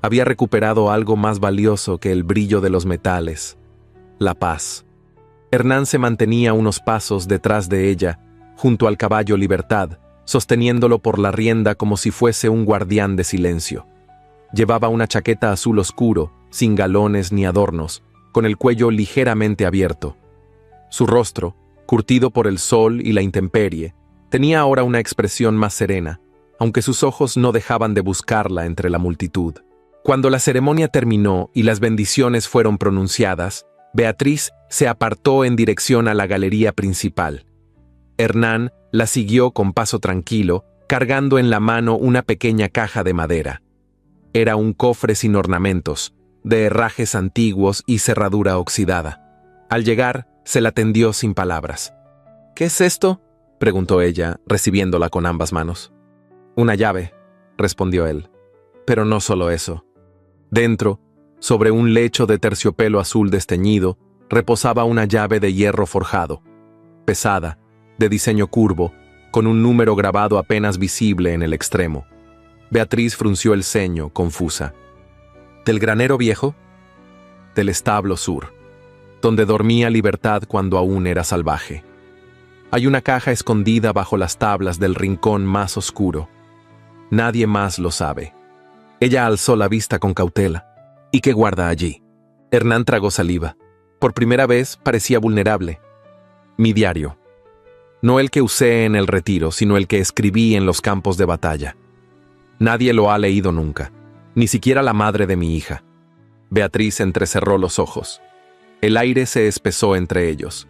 Había recuperado algo más valioso que el brillo de los metales: la paz. Hernán se mantenía unos pasos detrás de ella, junto al caballo Libertad, sosteniéndolo por la rienda como si fuese un guardián de silencio. Llevaba una chaqueta azul oscuro, sin galones ni adornos, con el cuello ligeramente abierto. Su rostro, curtido por el sol y la intemperie, tenía ahora una expresión más serena, aunque sus ojos no dejaban de buscarla entre la multitud. Cuando la ceremonia terminó y las bendiciones fueron pronunciadas, Beatriz se apartó en dirección a la galería principal. Hernán la siguió con paso tranquilo, cargando en la mano una pequeña caja de madera. Era un cofre sin ornamentos, de herrajes antiguos y cerradura oxidada. Al llegar, se la tendió sin palabras. «¿Qué es esto?», preguntó ella, recibiéndola con ambas manos. «Una llave», respondió él. Pero no solo eso. Dentro, sobre un lecho de terciopelo azul desteñido, reposaba una llave de hierro forjado, pesada, de diseño curvo, con un número grabado apenas visible en el extremo. Beatriz frunció el ceño, confusa. «¿Del granero viejo?». «Del establo sur, donde dormía Libertad cuando aún era salvaje. Hay una caja escondida bajo las tablas del rincón más oscuro. Nadie más lo sabe». Ella alzó la vista con cautela. «¿Y qué guarda allí?». Hernán tragó saliva. Por primera vez parecía vulnerable. «Mi diario. No el que usé en el retiro, sino el que escribí en los campos de batalla. Nadie lo ha leído nunca, ni siquiera la madre de mi hija». Beatriz entrecerró los ojos. El aire se espesó entre ellos.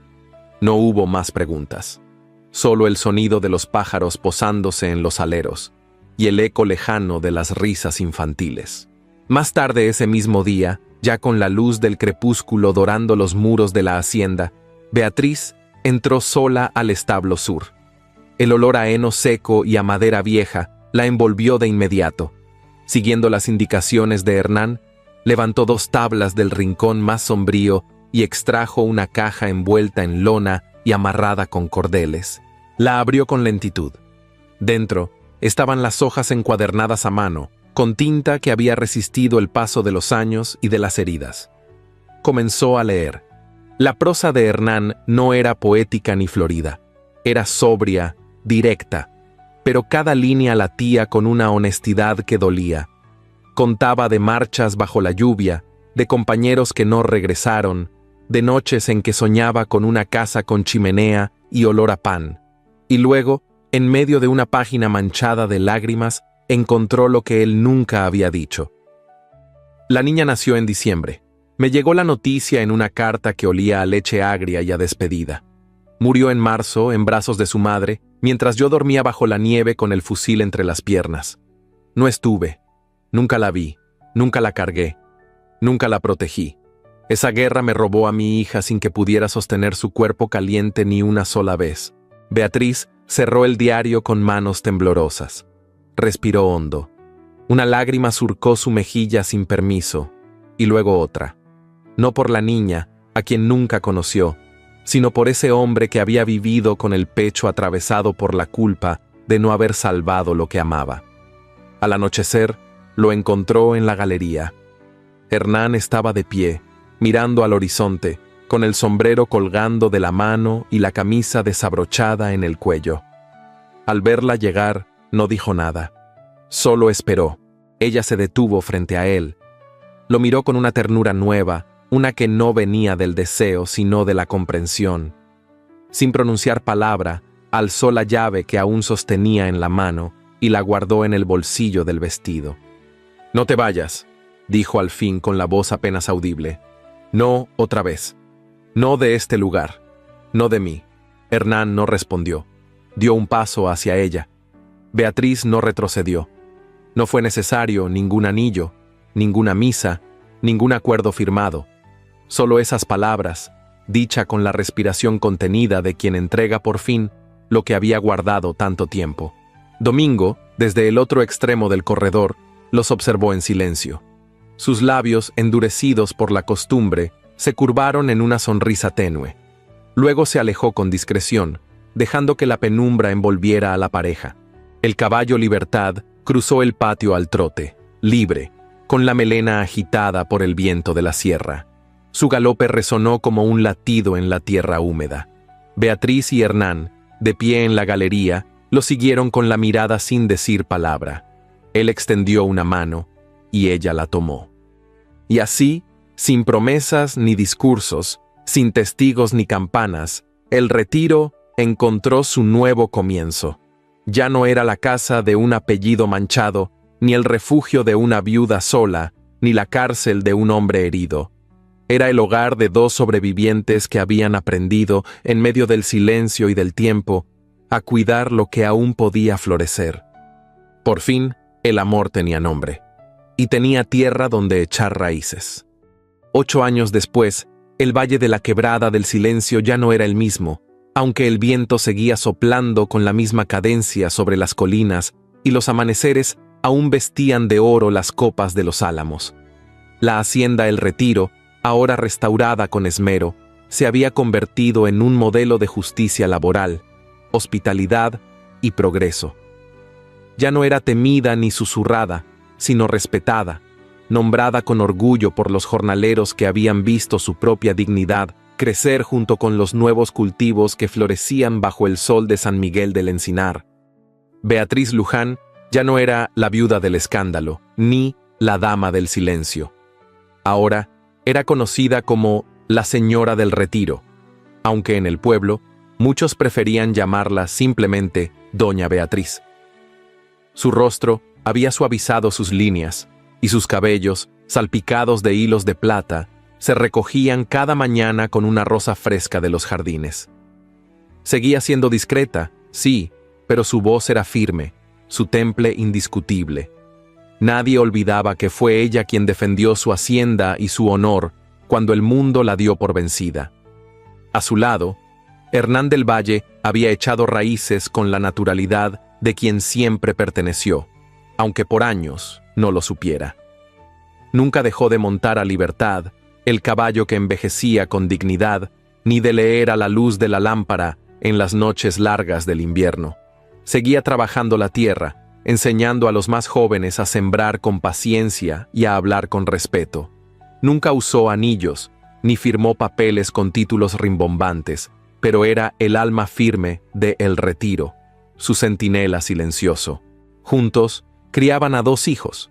No hubo más preguntas. Solo el sonido de los pájaros posándose en los aleros y el eco lejano de las risas infantiles. Más tarde ese mismo día, ya con la luz del crepúsculo dorando los muros de la hacienda, Beatriz entró sola al establo sur. El olor a heno seco y a madera vieja la envolvió de inmediato. Siguiendo las indicaciones de Hernán, levantó 2 tablas del rincón más sombrío y extrajo una caja envuelta en lona y amarrada con cordeles. La abrió con lentitud. Dentro estaban las hojas encuadernadas a mano, con tinta que había resistido el paso de los años y de las heridas. Comenzó a leer. La prosa de Hernán no era poética ni florida. Era sobria, directa, pero cada línea latía con una honestidad que dolía. Contaba de marchas bajo la lluvia, de compañeros que no regresaron, de noches en que soñaba con una casa con chimenea y olor a pan. Y luego, en medio de una página manchada de lágrimas, encontró lo que él nunca había dicho. La niña nació en diciembre. Me llegó la noticia en una carta que olía a leche agria y a despedida. Murió en marzo, en brazos de su madre, mientras yo dormía bajo la nieve con el fusil entre las piernas. No estuve, nunca la vi, nunca la cargué, nunca la protegí. Esa guerra me robó a mi hija sin que pudiera sostener su cuerpo caliente ni una sola vez. Beatriz cerró el diario con manos temblorosas. Respiró hondo. Una lágrima surcó su mejilla sin permiso, y luego otra. No por la niña, a quien nunca conoció, sino por ese hombre que había vivido con el pecho atravesado por la culpa de no haber salvado lo que amaba. Al anochecer, lo encontró en la galería. Hernán estaba de pie, mirando al horizonte, con el sombrero colgando de la mano y la camisa desabrochada en el cuello. Al verla llegar, no dijo nada. Solo esperó. Ella se detuvo frente a él. Lo miró con una ternura nueva, una que no venía del deseo, sino de la comprensión. Sin pronunciar palabra, alzó la llave que aún sostenía en la mano y la guardó en el bolsillo del vestido. «No te vayas», dijo al fin con la voz apenas audible. «No otra vez. No de este lugar. No de mí». Hernán no respondió. Dio un paso hacia ella. Beatriz no retrocedió. No fue necesario ningún anillo, ninguna misa, ningún acuerdo firmado. Solo esas palabras, dicha con la respiración contenida de quien entrega por fin lo que había guardado tanto tiempo. Domingo, desde el otro extremo del corredor, los observó en silencio. Sus labios, endurecidos por la costumbre, se curvaron en una sonrisa tenue. Luego se alejó con discreción, dejando que la penumbra envolviera a la pareja. El caballo Libertad cruzó el patio al trote, libre, con la melena agitada por el viento de la sierra. Su galope resonó como un latido en la tierra húmeda. Beatriz y Hernán, de pie en la galería, lo siguieron con la mirada sin decir palabra. Él extendió una mano y ella la tomó. Y así, sin promesas ni discursos, sin testigos ni campanas, el retiro encontró su nuevo comienzo. Ya no era la casa de un apellido manchado, ni el refugio de una viuda sola, ni la cárcel de un hombre herido. Era el hogar de dos sobrevivientes que habían aprendido, en medio del silencio y del tiempo, a cuidar lo que aún podía florecer. Por fin, el amor tenía nombre, y tenía tierra donde echar raíces. 8 años después, el Valle de la Quebrada del Silencio ya no era el mismo, aunque el viento seguía soplando con la misma cadencia sobre las colinas y los amaneceres aún vestían de oro las copas de los álamos. La hacienda El Retiro, ahora restaurada con esmero, se había convertido en un modelo de justicia laboral, hospitalidad y progreso. Ya no era temida ni susurrada, sino respetada, nombrada con orgullo por los jornaleros que habían visto su propia dignidad crecer junto con los nuevos cultivos que florecían bajo el sol de San Miguel del Encinar. Beatriz Luján ya no era la viuda del escándalo, ni la dama del silencio. Ahora era conocida como la señora del Retiro, aunque en el pueblo muchos preferían llamarla simplemente Doña Beatriz. Su rostro había suavizado sus líneas, y sus cabellos, salpicados de hilos de plata, se recogían cada mañana con una rosa fresca de los jardines. Seguía siendo discreta, sí, pero su voz era firme, su temple indiscutible. Nadie olvidaba que fue ella quien defendió su hacienda y su honor cuando el mundo la dio por vencida. A su lado, Hernán del Valle había echado raíces con la naturalidad de quien siempre perteneció, aunque por años no lo supiera. Nunca dejó de montar a Libertad, el caballo que envejecía con dignidad, ni de leer a la luz de la lámpara en las noches largas del invierno. Seguía trabajando la tierra, enseñando a los más jóvenes a sembrar con paciencia y a hablar con respeto. Nunca usó anillos, ni firmó papeles con títulos rimbombantes, pero era el alma firme de El Retiro. su centinela silencioso. Juntos, criaban a 2 hijos.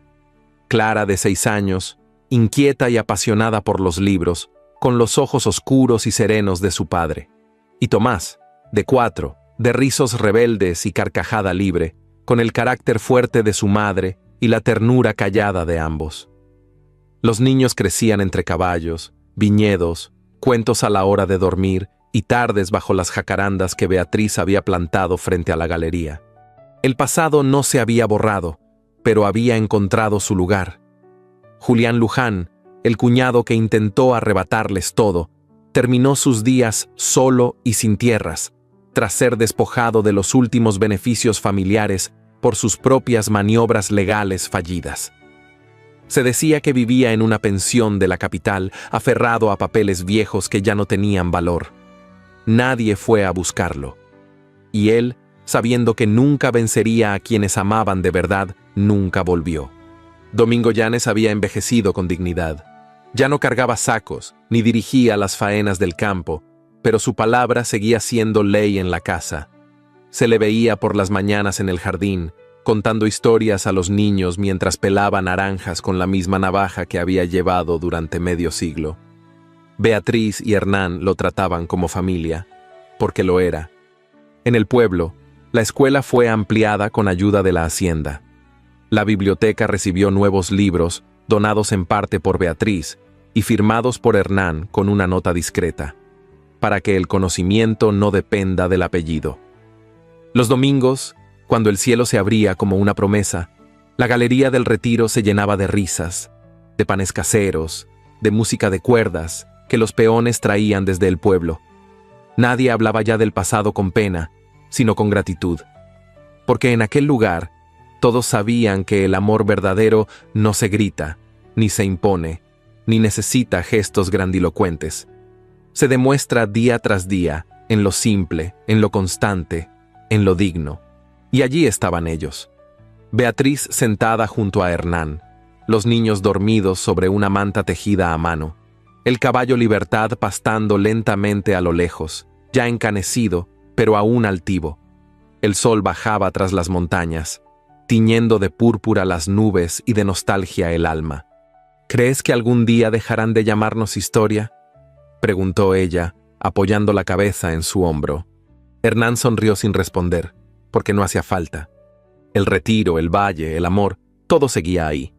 Clara, de 6 años, inquieta y apasionada por los libros, con los ojos oscuros y serenos de su padre. Y Tomás, de 4, de rizos rebeldes y carcajada libre, con el carácter fuerte de su madre y la ternura callada de ambos. Los niños crecían entre caballos, viñedos, cuentos a la hora de dormir y tardes bajo las jacarandas que Beatriz había plantado frente a la galería. El pasado no se había borrado, pero había encontrado su lugar. Julián Luján, el cuñado que intentó arrebatarles todo, terminó sus días solo y sin tierras, tras ser despojado de los últimos beneficios familiares por sus propias maniobras legales fallidas. Se decía que vivía en una pensión de la capital, aferrado a papeles viejos que ya no tenían valor. Nadie fue a buscarlo. Y él, sabiendo que nunca vencería a quienes amaban de verdad, nunca volvió. Domingo Llanes había envejecido con dignidad. Ya no cargaba sacos, ni dirigía las faenas del campo, pero su palabra seguía siendo ley en la casa. Se le veía por las mañanas en el jardín, contando historias a los niños mientras pelaba naranjas con la misma navaja que había llevado durante medio siglo. Beatriz y Hernán lo trataban como familia, porque lo era. En el pueblo, la escuela fue ampliada con ayuda de la hacienda. La biblioteca recibió nuevos libros, donados en parte por Beatriz y firmados por Hernán con una nota discreta, para que el conocimiento no dependa del apellido. Los domingos, cuando el cielo se abría como una promesa, la galería del Retiro se llenaba de risas, de panes caseros, de música de cuerdas que los peones traían desde el pueblo. Nadie hablaba ya del pasado con pena, sino con gratitud, porque en aquel lugar todos sabían que el amor verdadero no se grita, ni se impone, ni necesita gestos grandilocuentes. Se demuestra día tras día, en lo simple, en lo constante, en lo digno. Y allí estaban ellos. Beatriz sentada junto a Hernán, los niños dormidos sobre una manta tejida a mano, el caballo Libertad pastando lentamente a lo lejos, ya encanecido, pero aún altivo. El sol bajaba tras las montañas, tiñendo de púrpura las nubes y de nostalgia el alma. ¿Crees que algún día dejarán de llamarnos historia?, preguntó ella, apoyando la cabeza en su hombro. Hernán sonrió sin responder, porque no hacía falta. El Retiro, el valle, el amor, todo seguía ahí.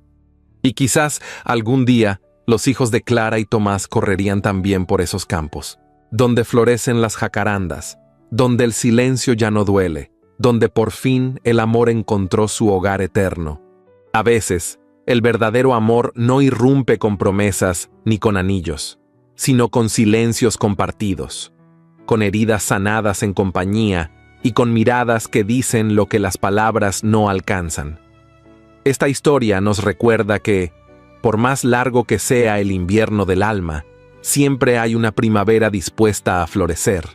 Y quizás algún día los hijos de Clara y Tomás correrían también por esos campos, donde florecen las jacarandas, donde el silencio ya no duele, donde por fin el amor encontró su hogar eterno. A veces, el verdadero amor no irrumpe con promesas ni con anillos, sino con silencios compartidos, con heridas sanadas en compañía y con miradas que dicen lo que las palabras no alcanzan. Esta historia nos recuerda que, por más largo que sea el invierno del alma, siempre hay una primavera dispuesta a florecer,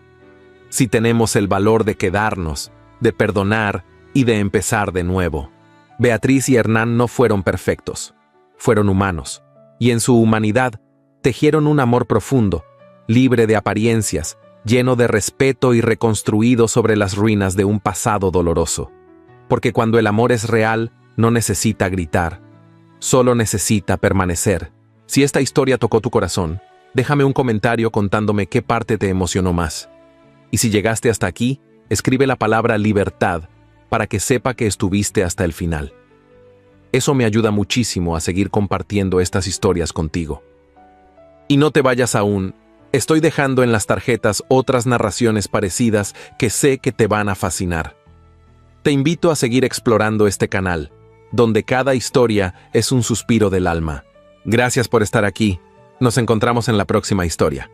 si tenemos el valor de quedarnos, de perdonar y de empezar de nuevo. Beatriz y Hernán no fueron perfectos, fueron humanos, y en su humanidad tejieron un amor profundo, libre de apariencias, lleno de respeto y reconstruido sobre las ruinas de un pasado doloroso. Porque cuando el amor es real, no necesita gritar, solo necesita permanecer. Si esta historia tocó tu corazón, déjame un comentario contándome qué parte te emocionó más. Y si llegaste hasta aquí, escribe la palabra libertad para que sepa que estuviste hasta el final. Eso me ayuda muchísimo a seguir compartiendo estas historias contigo. Y no te vayas aún. Estoy dejando en las tarjetas otras narraciones parecidas que sé que te van a fascinar. Te invito a seguir explorando este canal, donde cada historia es un suspiro del alma. Gracias por estar aquí. Nos encontramos en la próxima historia.